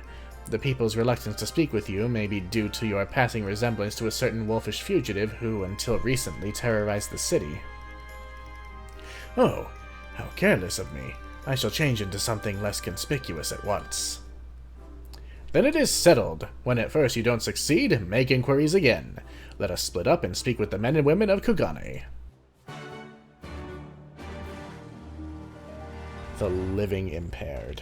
The people's reluctance to speak with you may be due to your passing resemblance to a certain wolfish fugitive who, until recently, terrorized the city. Oh, how careless of me. I shall change into something less conspicuous at once. Then it is settled. When at first you don't succeed, make inquiries again. Let us split up and speak with the men and women of Kugane. The living impaired.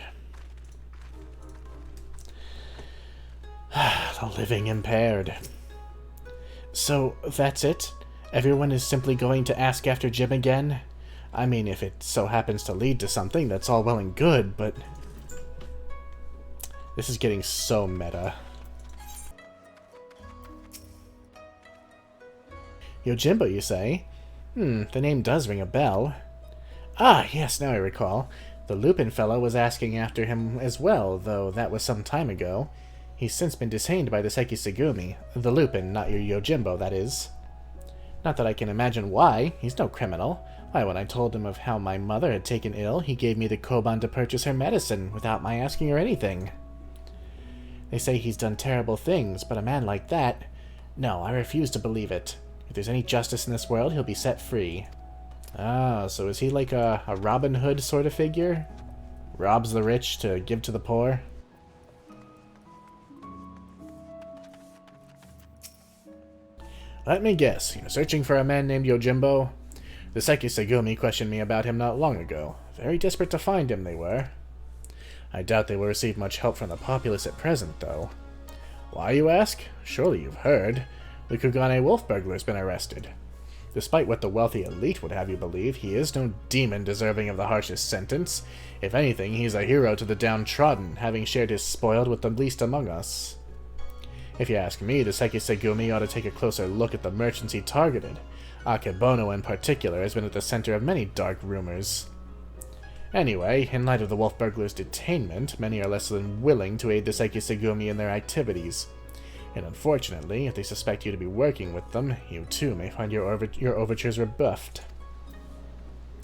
The living impaired. So, that's it? Everyone is simply going to ask after Jim again? I mean, if it so happens to lead to something, that's all well and good, but... This is getting so meta. Yojimbo, you say? The name does ring a bell. Ah, yes, now I recall. The Lupin fellow was asking after him as well, though that was some time ago. He's since been detained by the Sekisagumi. The Lupin, not your Yojimbo, that is. Not that I can imagine why. He's no criminal. Why, when I told him of how my mother had taken ill, he gave me the koban to purchase her medicine, without my asking her anything. They say he's done terrible things, but a man like that... No, I refuse to believe it. If there's any justice in this world, he'll be set free. Ah, so is he like a Robin Hood sort of figure? Robs the rich to give to the poor? Let me guess, you're searching for a man named Yojimbo? The Sekisagumi questioned me about him not long ago. Very desperate to find him, they were. I doubt they will receive much help from the populace at present, though. Why, you ask? Surely you've heard. The Kugane wolf burglar's been arrested. Despite what the wealthy elite would have you believe, he is no demon deserving of the harshest sentence. If anything, he's a hero to the downtrodden, having shared his spoil with the least among us. If you ask me, the Sekisagumi ought to take a closer look at the merchants he targeted. Akebono in particular has been at the center of many dark rumors. Anyway, in light of the wolf burglar's detainment, many are less than willing to aid the Sekisagumi in their activities. And unfortunately, if they suspect you to be working with them, you too may find your overtures rebuffed.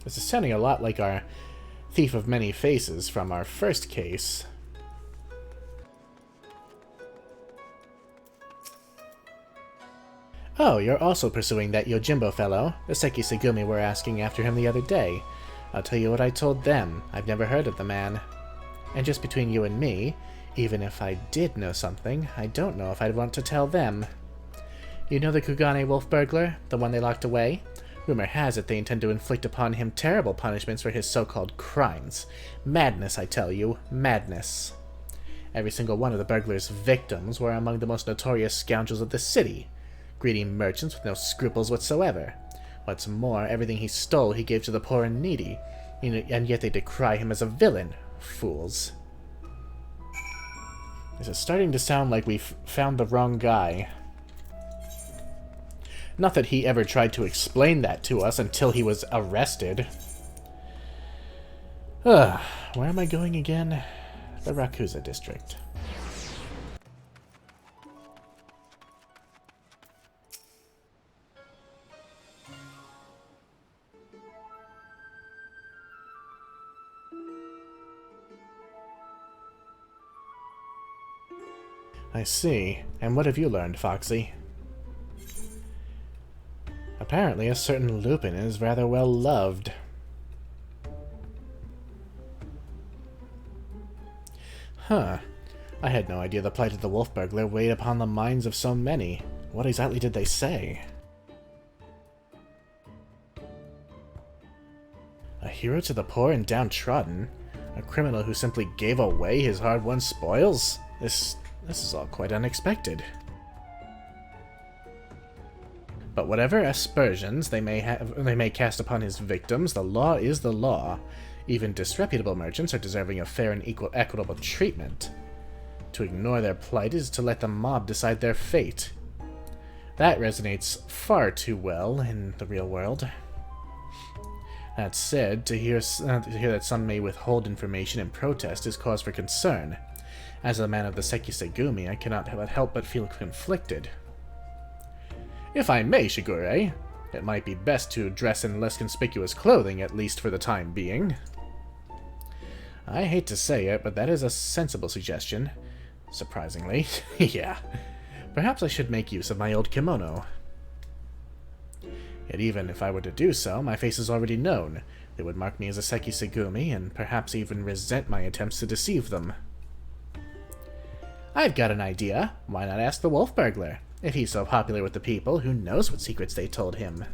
This is sounding a lot like our Thief of Many Faces from our first case. Oh, you're also pursuing that Yojimbo fellow. The Sekisagumi were asking after him the other day. I'll tell you what I told them. I've never heard of the man. And just between you and me, even if I did know something, I don't know if I'd want to tell them. You know the Kugane wolf burglar? The one they locked away? Rumor has it they intend to inflict upon him terrible punishments for his so-called crimes. Madness, I tell you. Madness. Every single one of the burglar's victims were among the most notorious scoundrels of the city. Greedy merchants with no scruples whatsoever. What's more, everything he stole he gave to the poor and needy. And yet they decry him as a villain. Fools. This is starting to sound like we've found the wrong guy. Not that he ever tried to explain that to us until he was arrested. Where am I going again? The Rakuza district. I see. And what have you learned, Foxy? Apparently a certain Lupin is rather well loved. Huh. I had no idea the plight of the wolf burglar weighed upon the minds of so many. What exactly did they say? A hero to the poor and downtrodden? A criminal who simply gave away his hard-won spoils? This is all quite unexpected. But whatever aspersions they may cast upon his victims, the law is the law. Even disreputable merchants are deserving of fair and equitable treatment. To ignore their plight is to let the mob decide their fate. That resonates far too well in the real world. That said, to hear that some may withhold information in protest is cause for concern. As a man of the Sekisegumi, I cannot help but feel conflicted. If I may, Shigure, it might be best to dress in less conspicuous clothing, at least for the time being. I hate to say it, but that is a sensible suggestion. Surprisingly. Yeah. Perhaps I should make use of my old kimono. Yet even if I were to do so, my face is already known. They would mark me as a Sekisegumi, and perhaps even resent my attempts to deceive them. I've got an idea. Why not ask the wolf burglar? If he's so popular with the people, who knows what secrets they told him?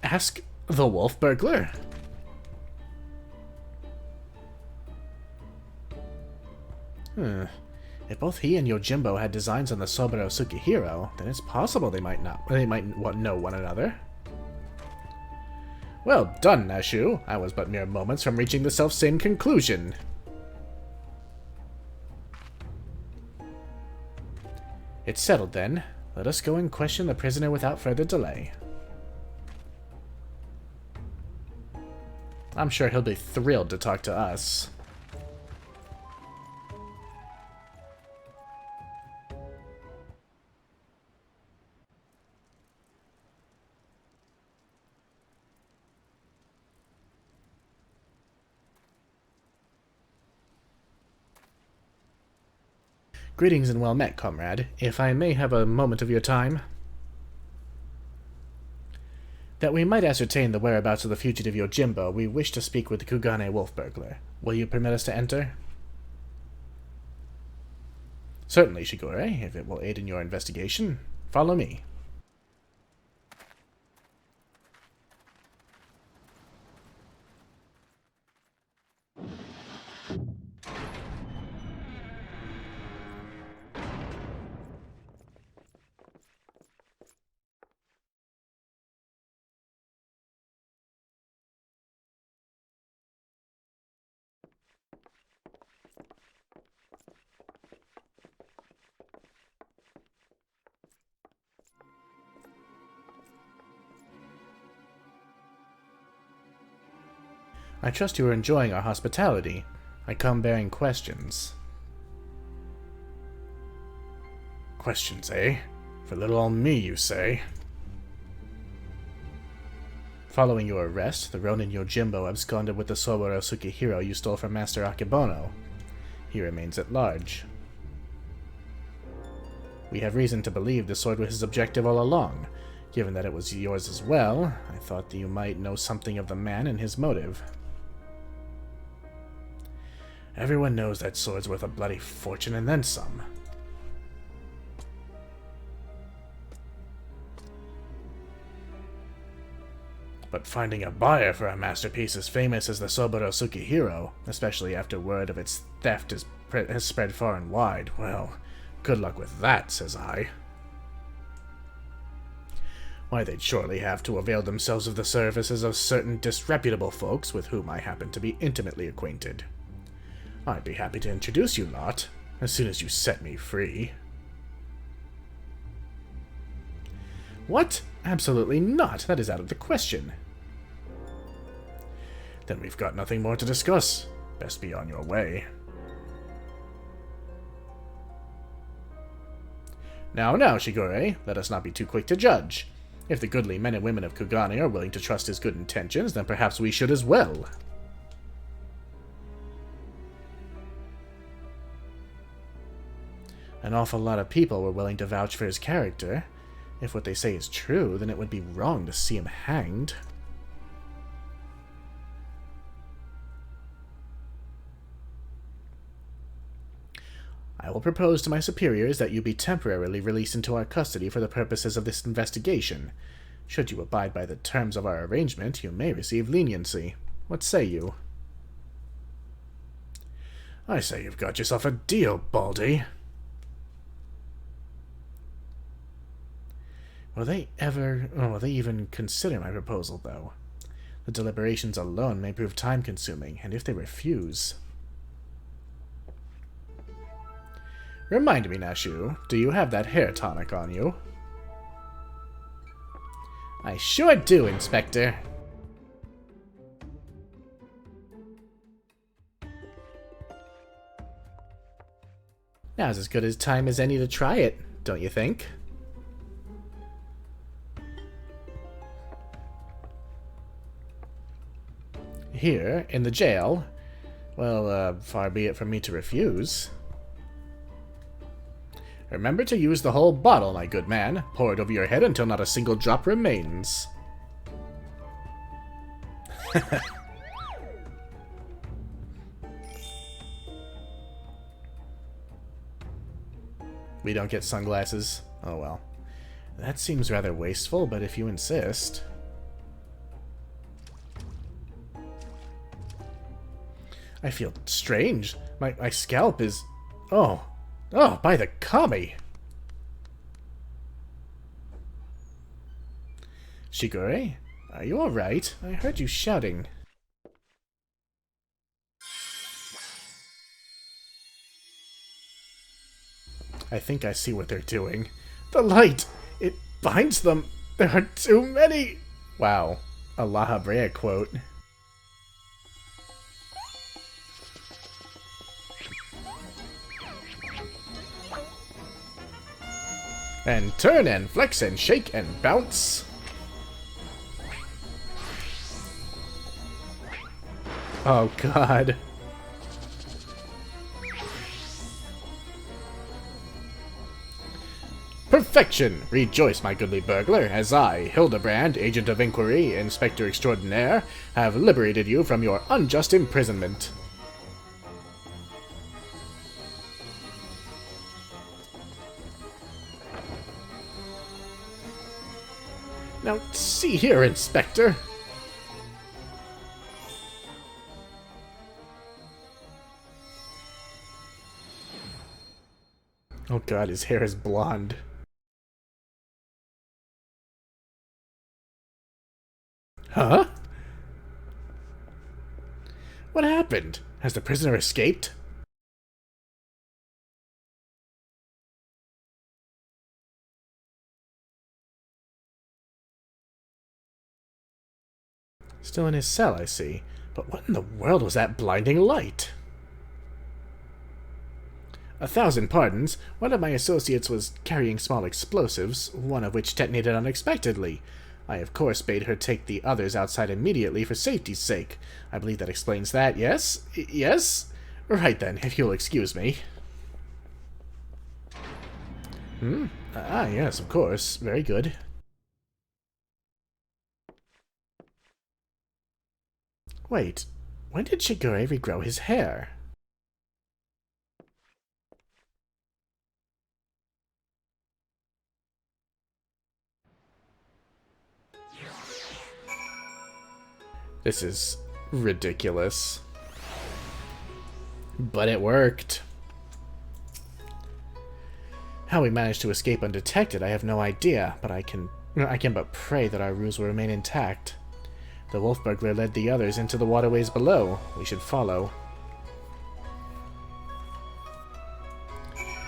Ask the wolf burglar? If both he and Yojimbo had designs on the Soboro Tsukihiro, then it's possible they might know one another. Well done, Nashu. I was but mere moments from reaching the self-same conclusion. It's settled then. Let us go and question the prisoner without further delay. I'm sure he'll be thrilled to talk to us. Greetings and well met, comrade. If I may have a moment of your time. That we might ascertain the whereabouts of the fugitive Yojimbo, we wish to speak with the Kugane wolf burglar. Will you permit us to enter? Certainly, Shigure, if it will aid in your investigation. Follow me. I trust you are enjoying our hospitality. I come bearing questions. Questions, eh? For little old me, you say? Following your arrest, the Ronin Yojimbo absconded with the Soboro Tsukihiro you stole from Master Akebono. He remains at large. We have reason to believe the sword was his objective all along. Given that it was yours as well, I thought that you might know something of the man and his motive. Everyone knows that sword's worth a bloody fortune and then some. But finding a buyer for a masterpiece as famous as the Soboro Tsukihiro, especially after word of its theft has spread far and wide, well, good luck with that, says I. Why, they'd surely have to avail themselves of the services of certain disreputable folks with whom I happen to be intimately acquainted. I'd be happy to introduce you lot, as soon as you set me free. What? Absolutely not. That is out of the question. Then we've got nothing more to discuss. Best be on your way. Now, Shigure, let us not be too quick to judge. If the goodly men and women of Kugane are willing to trust his good intentions, then perhaps we should as well. An awful lot of people were willing to vouch for his character. If what they say is true, then it would be wrong to see him hanged. I will propose to my superiors that you be temporarily released into our custody for the purposes of this investigation. Should you abide by the terms of our arrangement, you may receive leniency. What say you? I say you've got yourself a deal, Baldy. Will they even consider my proposal, though? The deliberations alone may prove time-consuming, and if they refuse... Remind me, Nashu, do you have that hair tonic on you? I sure do, Inspector. Now's as good a time as any to try it, don't you think? Here, in the jail? Well, far be it from me to refuse. Remember to use the whole bottle, my good man. Pour it over your head until not a single drop remains. We don't get sunglasses. Oh well. That seems rather wasteful, but if you insist... I feel strange. My scalp is... Oh, by the kami! Shigure, are you alright? I heard you shouting. I think I see what they're doing. The light! It binds them! There are too many! Wow. A La Habrea quote. And turn and flex and shake and bounce. Oh god. Perfection! Rejoice, my goodly burglar, as I, Hildibrand, Agent of Inquiry, Inspector Extraordinaire, have liberated you from your unjust imprisonment. Now, see here, Inspector. Oh god, his hair is blonde. Huh? What happened? Has the prisoner escaped? Still in his cell, I see. But what in the world was that blinding light? 1,000 pardons. One of my associates was carrying small explosives, one of which detonated unexpectedly. I, of course, bade her take the others outside immediately for safety's sake. I believe that explains that, yes? Yes? Right then, if you'll excuse me. Yes, of course. Very good. Wait, when did Shigure regrow his hair? This is ridiculous. But it worked. How we managed to escape undetected, I have no idea, but I can but pray that our ruse will remain intact. The wolf burglar led the others into the waterways below. We should follow.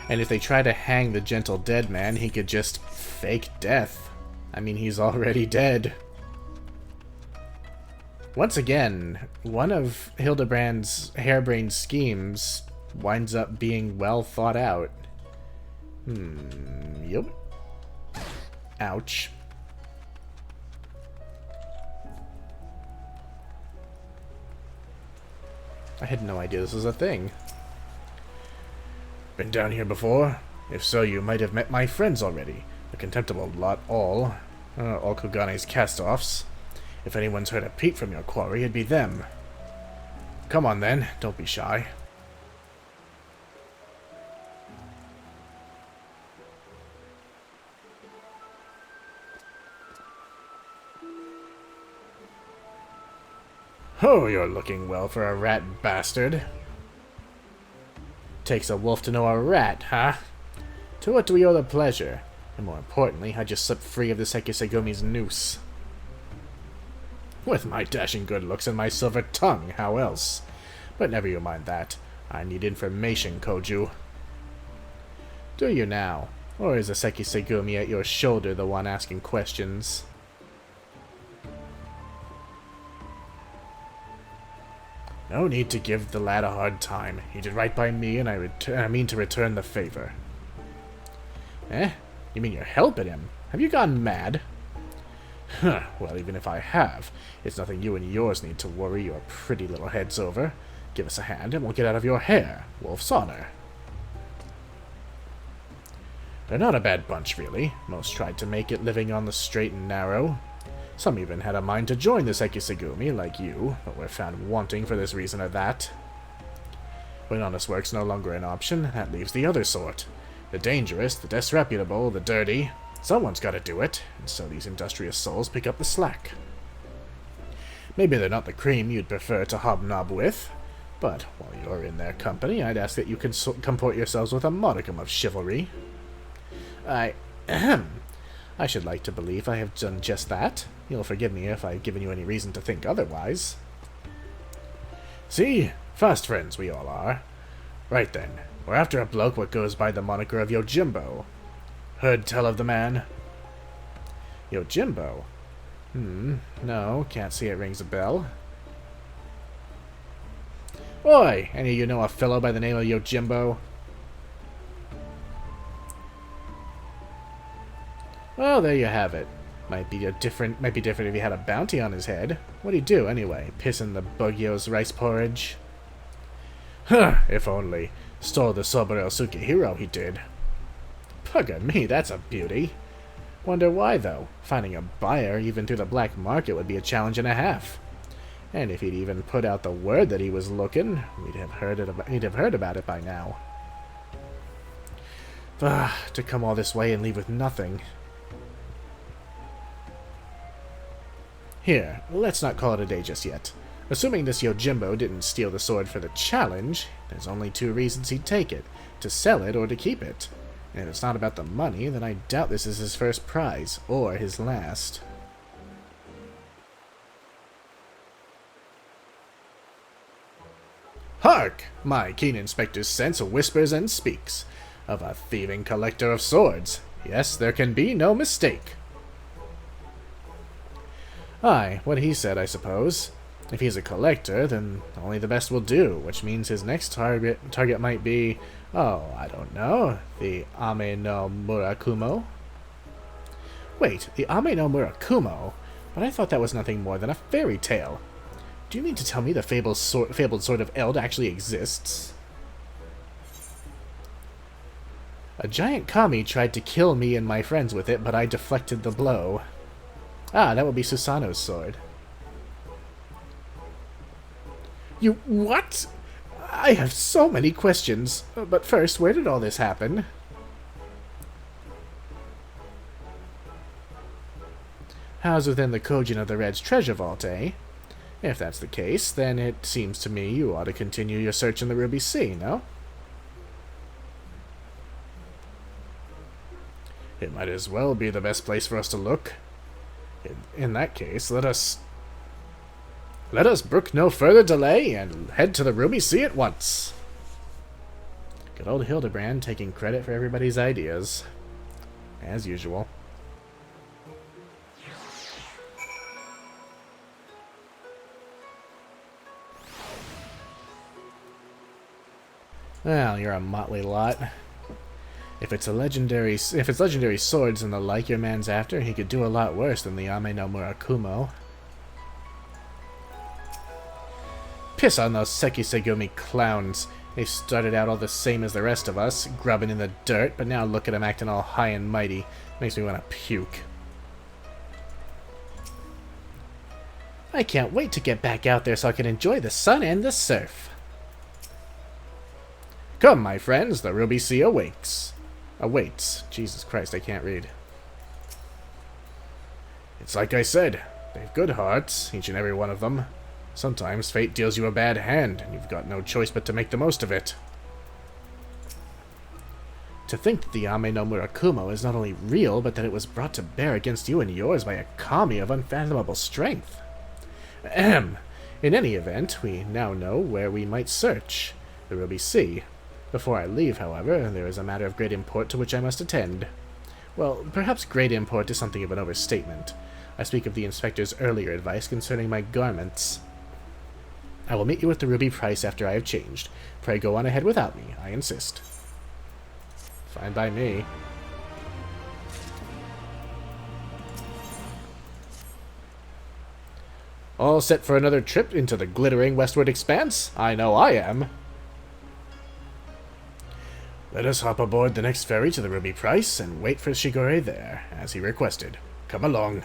And if they try to hang the gentle dead man, he could just fake death. I mean, he's already dead. Once again, one of Hildibrand's harebrained schemes winds up being well thought out. Yep. Ouch. I had no idea this was a thing. Been down here before? If so, you might have met my friends already. A contemptible lot all Kogane's cast-offs. If anyone's heard a peep from your quarry, it'd be them. Come on then, don't be shy. Oh, you're looking well for a rat bastard. Takes a wolf to know a rat, huh? To what do we owe the pleasure? And more importantly, I just slipped free of the Sekisegumi's noose. With my dashing good looks and my silver tongue, how else? But never you mind that. I need information, Koju. Do you now? Or is the Sekisegumi at your shoulder the one asking questions? No need to give the lad a hard time. He did right by me, and I mean to return the favor. Eh? You mean you're helping him? Have you gone mad? Huh, well, even if I have, it's nothing you and yours need to worry your pretty little heads over. Give us a hand, and we'll get out of your hair. Wolf's honor. They're not a bad bunch, really. Most tried to make it living on the straight and narrow. Some even had a mind to join the Sekisegumi, like you, but were found wanting for this reason or that. When honest work's no longer an option, that leaves the other sort. The dangerous, the disreputable, the dirty. Someone's got to do it, and so these industrious souls pick up the slack. Maybe they're not the cream you'd prefer to hobnob with, but while you're in their company, I'd ask that you comport yourselves with a modicum of chivalry. I should like to believe I have done just that. You'll forgive me if I've given you any reason to think otherwise. See? Fast friends we all are. Right then, we're after a bloke what goes by the moniker of Yojimbo. Heard tell of the man? Yojimbo? No, can't see it rings a bell. Oi! Any of you know a fellow by the name of Yojimbo? Well, there you have it. Might be different if he had a bounty on his head. What'd he do, anyway? Piss in the Bugyo's rice porridge? Huh, if only. Stole the Soboro Sukihiro, he did. Bugger me, that's a beauty. Wonder why, though. Finding a buyer, even through the black market, would be a challenge and a half. And if he'd even put out the word that he was looking, he'd have heard about it by now. To come all this way and leave with nothing. Here, let's not call it a day just yet. Assuming this Yojimbo didn't steal the sword for the challenge, there's only two reasons he'd take it. To sell it or to keep it. And if it's not about the money, then I doubt this is his first prize, or his last. Hark! My keen inspector's sense whispers and speaks. Of a thieving collector of swords. Yes, there can be no mistake. Aye, what he said, I suppose. If he's a collector, then only the best will do, which means his next target might be, oh, I don't know, the Ame no Murakumo? Wait, the Ame no Murakumo? But I thought that was nothing more than a fairy tale. Do you mean to tell me the fabled sword of Eld actually exists? A giant kami tried to kill me and my friends with it, but I deflected the blow. Ah, that would be Susanoo's sword. You what? I have so many questions. But first, where did all this happen? Housed within the Kojin of the Red's treasure vault, eh? If that's the case, then it seems to me you ought to continue your search in the Ruby Sea, no? It might as well be the best place for us to look. In that case, let us brook no further delay and head to the Ruby Sea at once. Good old Hildibrand taking credit for everybody's ideas. As usual. Well, you're a motley lot. If it's legendary swords and the like your man's after, he could do a lot worse than the Ame no Murakumo. Piss on those Seki Segumi clowns. They started out all the same as the rest of us, grubbing in the dirt, but now look at them acting all high and mighty. Makes me want to puke. I can't wait to get back out there so I can enjoy the sun and the surf. Come, my friends, the Ruby Sea awaits. Jesus Christ, I can't read. It's like I said, they've good hearts, each and every one of them. Sometimes fate deals you a bad hand, and you've got no choice but to make the most of it. To think that the Ame no Murakumo is not only real, but that it was brought to bear against you and yours by a kami of unfathomable strength. Ahem. In any event, we now know where we might search. The Ruby Sea. Before I leave, however, there is a matter of great import to which I must attend. Well, perhaps great import is something of an overstatement. I speak of the inspector's earlier advice concerning my garments. I will meet you at the ruby price after I have changed. Pray go on ahead without me, I insist. Fine by me. All set for another trip into the glittering westward expanse? I know I am. Let us hop aboard the next ferry to the Ruby Price and wait for Shigure there, as he requested. Come along.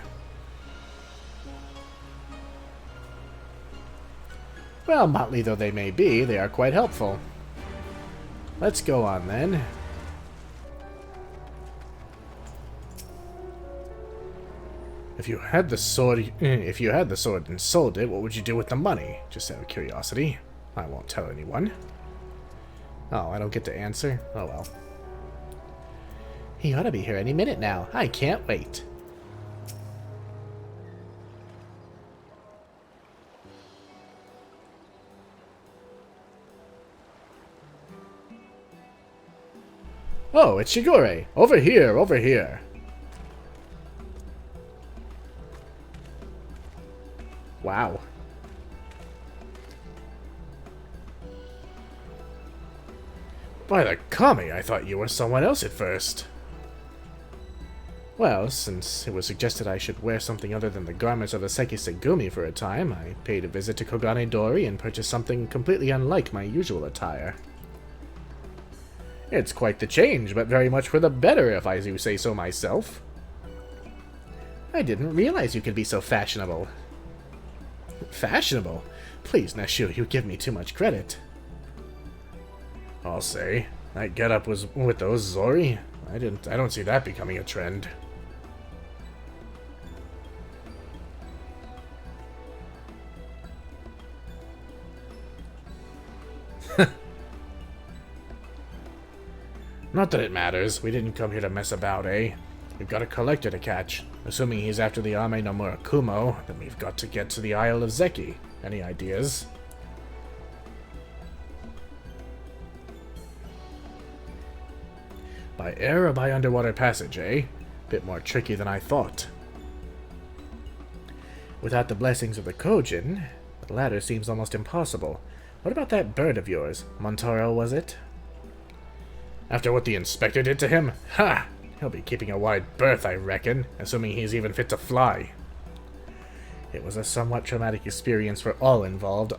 Well, motley though they may be, they are quite helpful. Let's go on then. If you had the sword and sold it, what would you do with the money? Just out of curiosity. I won't tell anyone. Oh, I don't get to answer? Oh well. He ought to be here any minute now. I can't wait. Oh, it's Shigure! Over here, over here! Wow. By the kami, I thought you were someone else at first. Well, since it was suggested I should wear something other than the garments of the Seki Segumi for a time, I paid a visit to Kogane Dori and purchased something completely unlike my usual attire. It's quite the change, but very much for the better, if I do say so myself. I didn't realize you could be so fashionable. Fashionable? Please, Nashu, you give me too much credit. I'll say, that getup was with those Zori. I don't see that becoming a trend. Not that it matters. We didn't come here to mess about, eh? We've got a collector to catch. Assuming he's after the Ame no Murakumo, then we've got to get to the Isle of Zeki. Any ideas? By air or by underwater passage, eh? Bit more tricky than I thought. Without the blessings of the Kojin, the latter seems almost impossible. What about that bird of yours? Montaro, was it? After what the inspector did to him? Ha! He'll be keeping a wide berth, I reckon, assuming he's even fit to fly. It was a somewhat traumatic experience for all involved,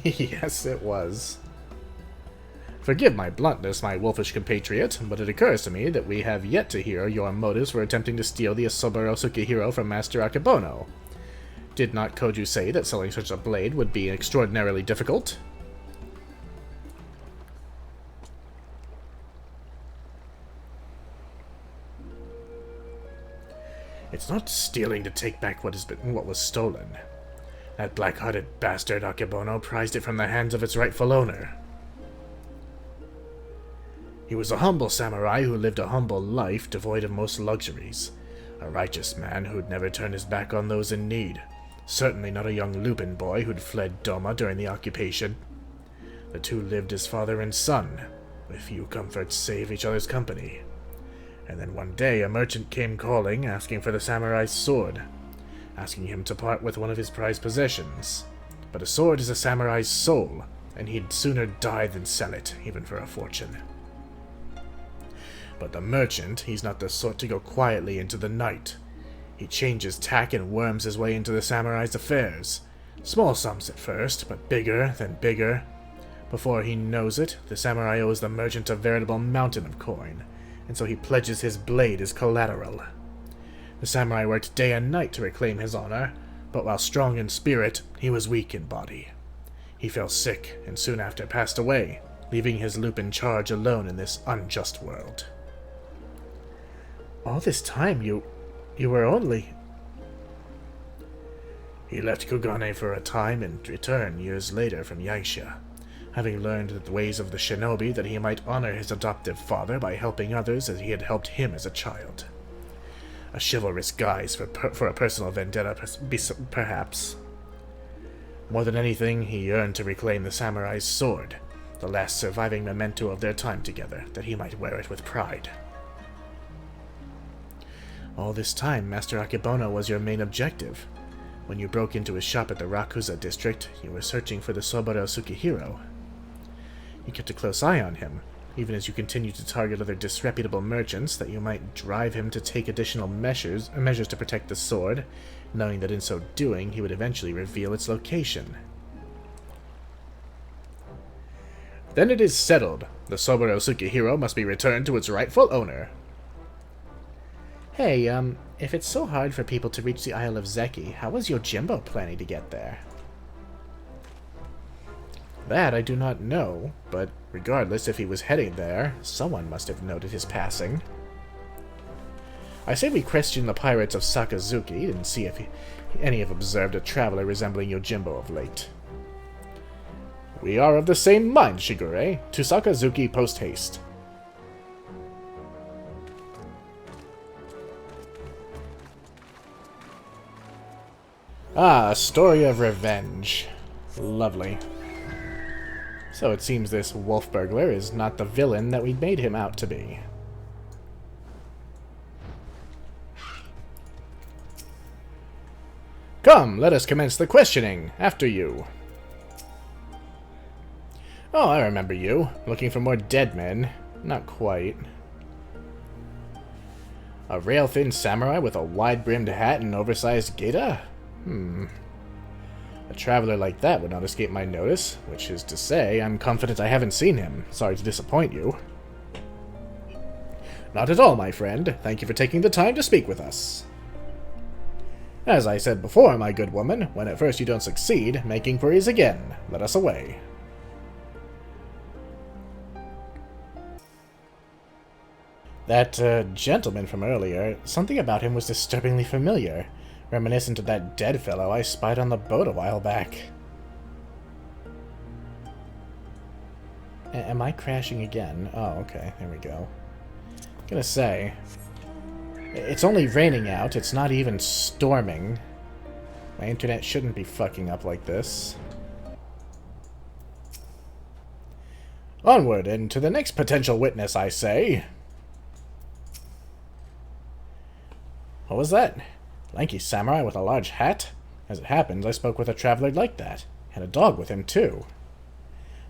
yes, it was. Forgive my bluntness, my wolfish compatriot, but it occurs to me that we have yet to hear your motives for attempting to steal the Asoburo Sukihiro from Master Akebono. Did not Koju say that selling such a blade would be extraordinarily difficult? It's not stealing to take back what was stolen. That black-hearted bastard Akebono prized it from the hands of its rightful owner. He was a humble samurai who lived a humble life devoid of most luxuries. A righteous man who'd never turn his back on those in need. Certainly not a young Lupin boy who'd fled Doma during the occupation. The two lived as father and son. with few comforts save each other's company. And then one day a merchant came calling, asking for the samurai's sword, asking him to part with one of his prized possessions. But a sword is a samurai's soul, and he'd sooner die than sell it, even for a fortune. But the merchant, he's not the sort to go quietly into the night. He changes tack and worms his way into the samurai's affairs. Small sums at first, but bigger than bigger. Before he knows it, the samurai owes the merchant a veritable mountain of coin, and so he pledges his blade as collateral. The samurai worked day and night to reclaim his honor, but while strong in spirit, he was weak in body. He fell sick, and soon after passed away, leaving his loop in charge alone in this unjust world. All this time, you were only... He left Kugane for a time and returned years later from Yaisha, having learned the ways of the shinobi that he might honor his adoptive father by helping others as he had helped him as a child. A chivalrous guise for a personal vendetta, perhaps. More than anything, he yearned to reclaim the samurai's sword, the last surviving memento of their time together, that he might wear it with pride. All this time, Master Akebono was your main objective. When you broke into his shop at the Rakuza district, you were searching for the Soboro Sukihiro. You kept a close eye on him, even as you continued to target other disreputable merchants, that you might drive him to take additional measures to protect the sword, knowing that in so doing he would eventually reveal its location. Then it is settled. The Soboro Sukihiro must be returned to its rightful owner. Hey, if it's so hard for people to reach the Isle of Zeki, how was Yojimbo planning to get there? That I do not know, but regardless if he was heading there, someone must have noted his passing. I say we question the pirates of Sakazuki and see if any have observed a traveler resembling Yojimbo of late. We are of the same mind, Shigure. To Sakazuki post-haste. Ah, a story of revenge. Lovely. So it seems this wolf burglar is not the villain that we made him out to be. Come, let us commence the questioning. After you. Oh, I remember you. Looking for more dead men. Not quite. A rail-thin samurai with a wide-brimmed hat and oversized gaita? A traveler like that would not escape my notice, which is to say, I'm confident I haven't seen him. Sorry to disappoint you. Not at all, my friend. Thank you for taking the time to speak with us. As I said before, my good woman, when at first you don't succeed, make inquiries again. Let us away. That gentleman from earlier, something about him was disturbingly familiar. Reminiscent of that dead fellow I spied on the boat a while back. Am I crashing again? Oh, okay. There we go. Gonna say, it's only raining out. It's not even storming. My internet shouldn't be fucking up like this. Onward, and to the next potential witness, I say. What was that? Lanky samurai with a large hat? As it happens, I spoke with a traveler like that. Had a dog with him, too.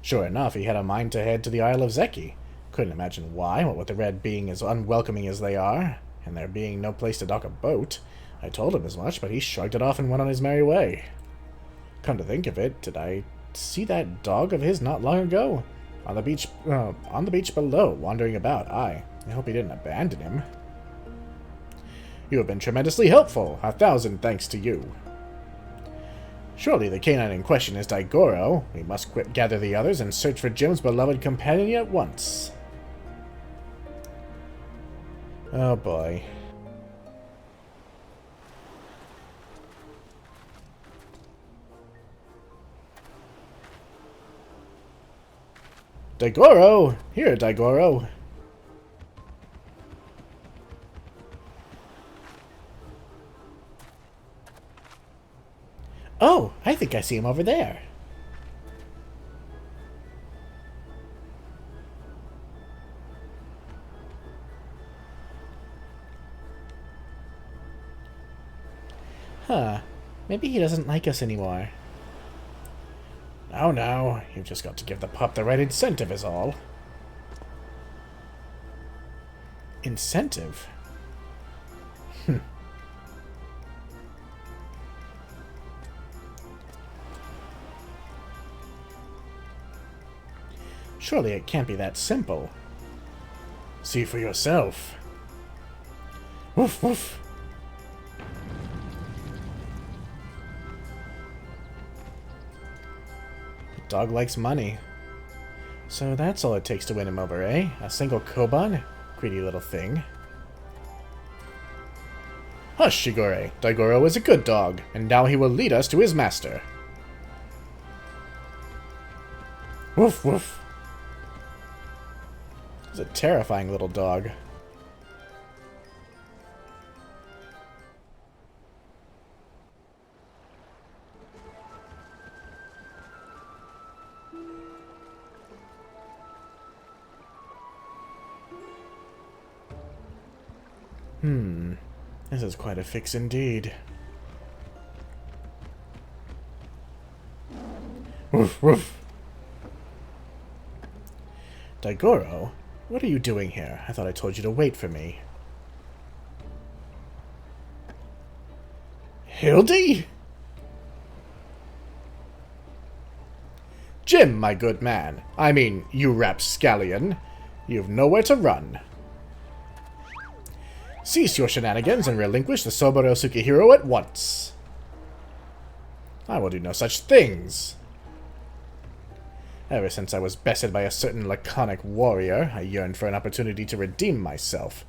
Sure enough, he had a mind to head to the Isle of Zeki. Couldn't imagine why, what with the red being as unwelcoming as they are, and there being no place to dock a boat. I told him as much, but he shrugged it off and went on his merry way. Come to think of it, did I see that dog of his not long ago? On the beach below, wandering about. I hope he didn't abandon him. You have been tremendously helpful. 1,000 thanks to you. Surely the canine in question is Daigoro. We must gather the others and search for Jim's beloved companion at once. Oh boy. Daigoro! Here, Daigoro! Oh, I think I see him over there. Huh. Maybe he doesn't like us anymore. No, you've just got to give the pup the right incentive is all. Incentive? Surely it can't be that simple. See for yourself. Woof woof. The dog likes money. So that's all it takes to win him over, eh? A single koban? Greedy little thing. Hush, Shigure. Daigoro is a good dog, and now he will lead us to his master. Woof woof. He's a terrifying little dog. This is quite a fix indeed. Woof woof. Daigoro? What are you doing here? I thought I told you to wait for me. Hildy? Jim, my good man. I mean, you rapscallion. You've nowhere to run. Cease your shenanigans and relinquish the Soboro Tsukihiro at once. I will do no such things. Ever since I was bested by a certain laconic warrior, I yearned for an opportunity to redeem myself,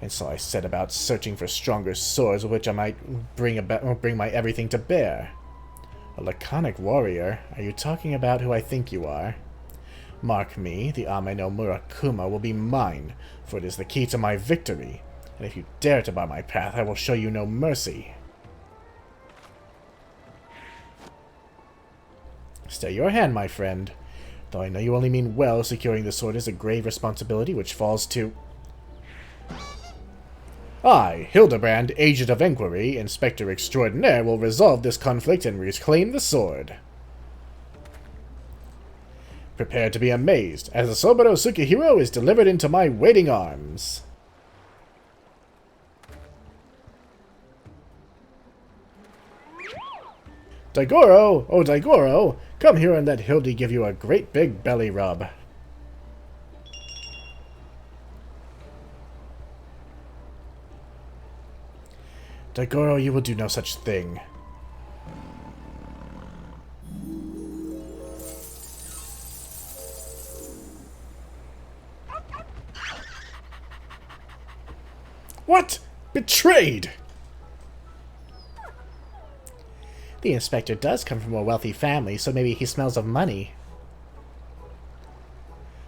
and so I set about searching for stronger swords with which I might bring my everything to bear. A laconic warrior? Are you talking about who I think you are? Mark me, the Ame no Murakuma will be mine, for it is the key to my victory, and if you dare to bar my path, I will show you no mercy. Stay your hand, my friend. Though I know you only mean well, securing the sword is a grave responsibility which falls to... I, Hildibrand, Agent of Inquiry, Inspector Extraordinaire, will resolve this conflict and reclaim the sword. Prepare to be amazed, as the Soboro Tsukihiro is delivered into my waiting arms. Daigoro! Oh, Daigoro! Come here and let Hildy give you a great big belly rub. Daigoro, you will do no such thing. What? Betrayed! The inspector does come from a wealthy family, so maybe he smells of money.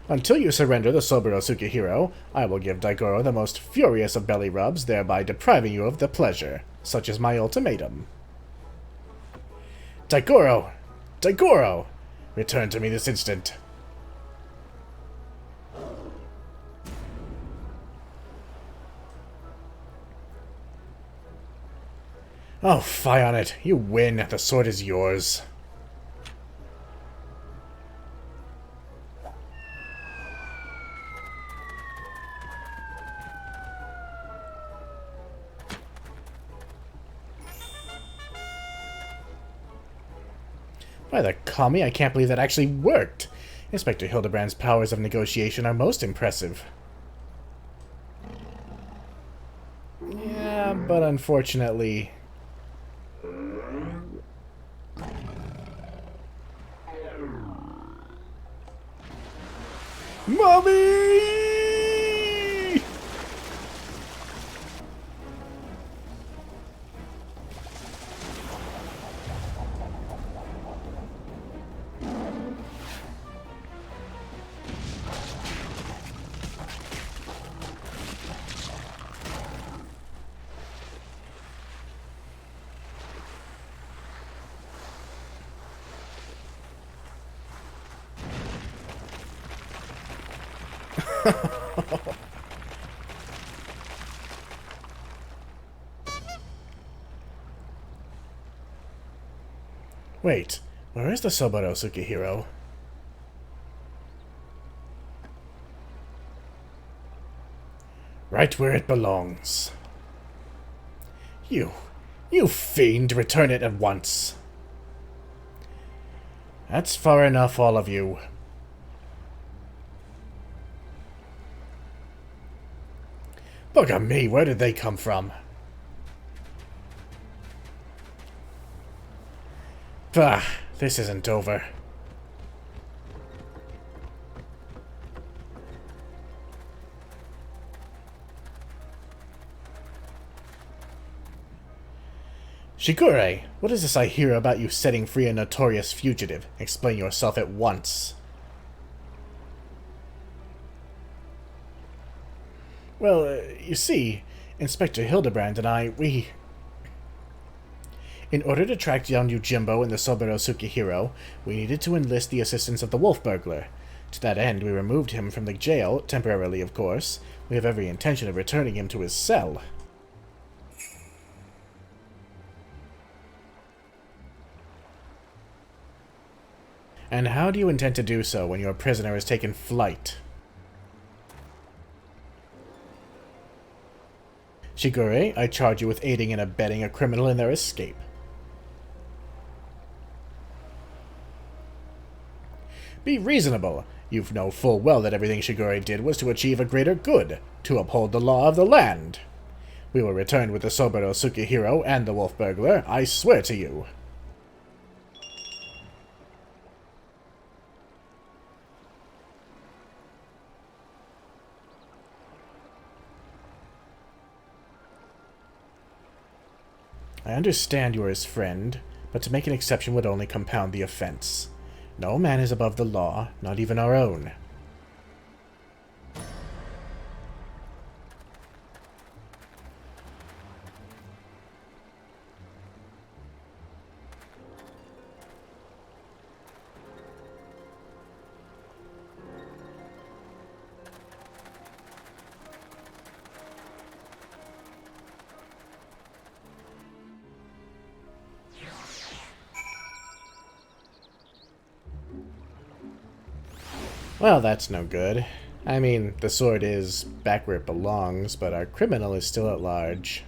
Until you surrender the Soboro Tsukihiro, I will give Daigoro the most furious of belly rubs, thereby depriving you of the pleasure. Such is my ultimatum. Daigoro! Daigoro! Return to me this instant. Oh, fie on it. You win. The sword is yours. By the kami, I can't believe that actually worked. Inspector Hildibrand's powers of negotiation are most impressive. Yeah, but unfortunately... Mommy! Wait, where is the Soboro Sukihiro? Right where it belongs. You fiend, return it at once. That's far enough, all of you. Bugger me, where did they come from? Bah, this isn't over. Shigure, what is this I hear about you setting free a notorious fugitive? Explain yourself at once. Well, you see, Inspector Hildibrand and I, in order to track down Yojimbo and the Soboro Sukihiro, we needed to enlist the assistance of the wolf burglar. To that end, we removed him from the jail, temporarily of course. We have every intention of returning him to his cell. And how do you intend to do so when your prisoner has taken flight? Shigure, I charge you with aiding and abetting a criminal in their escape. Be reasonable. You know full well that everything Shigure did was to achieve a greater good, to uphold the law of the land. We will return with the Soboro Sukihiro and the wolf burglar, I swear to you. I understand you are his friend, but to make an exception would only compound the offense. No man is above the law, not even our own. Well, that's no good. I mean, the sword is back where it belongs, but our criminal is still at large.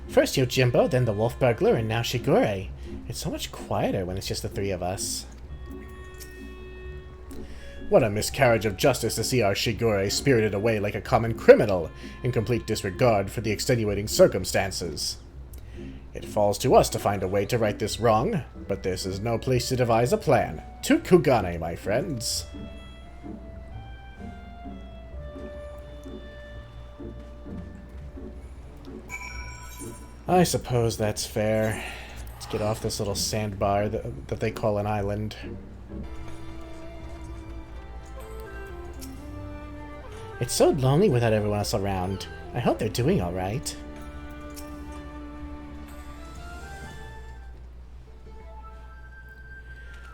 First Yojimbo, then the wolf burglar, and now Shigure. It's so much quieter when it's just the three of us. What a miscarriage of justice to see our Shigure spirited away like a common criminal, in complete disregard for the extenuating circumstances. It falls to us to find a way to right this wrong, but this is no place to devise a plan. To Kugane, my friends. I suppose that's fair. Let's get off this little sandbar that they call an island. It's so lonely without everyone else around. I hope they're doing alright.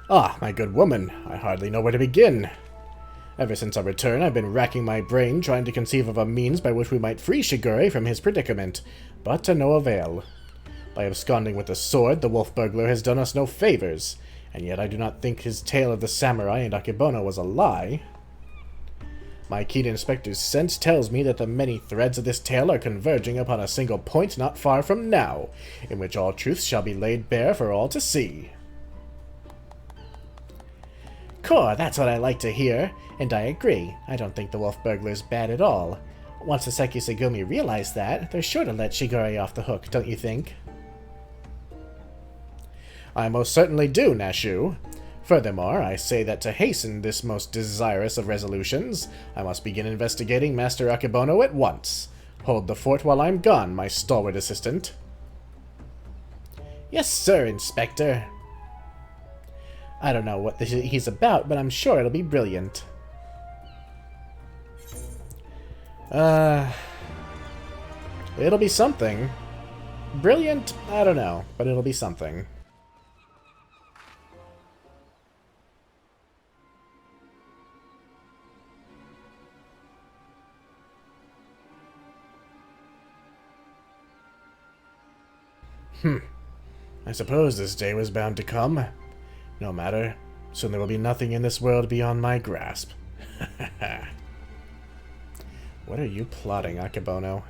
Ah, my good woman, I hardly know where to begin. Ever since our return, I've been racking my brain trying to conceive of a means by which we might free Shigure from his predicament, but to no avail. By absconding with the sword, the wolf burglar has done us no favors, and yet I do not think his tale of the samurai and Akebono was a lie. My keen inspector's sense tells me that the many threads of this tale are converging upon a single point not far from now, in which all truths shall be laid bare for all to see. Core, that's what I like to hear, and I agree. I don't think the wolf burglar's bad at all. Once the Sekisagumi realize that, they're sure to let Shigure off the hook, don't you think? I most certainly do, Nashu. Furthermore, I say that to hasten this most desirous of resolutions, I must begin investigating Master Akebono at once. Hold the fort while I'm gone, my stalwart assistant. Yes, sir, Inspector. I don't know what he's about, but I'm sure it'll be brilliant. It'll be something. Brilliant? I don't know, but it'll be something. I suppose this day was bound to come. No matter. Soon there will be nothing in this world beyond my grasp. What are you plotting, Akebono?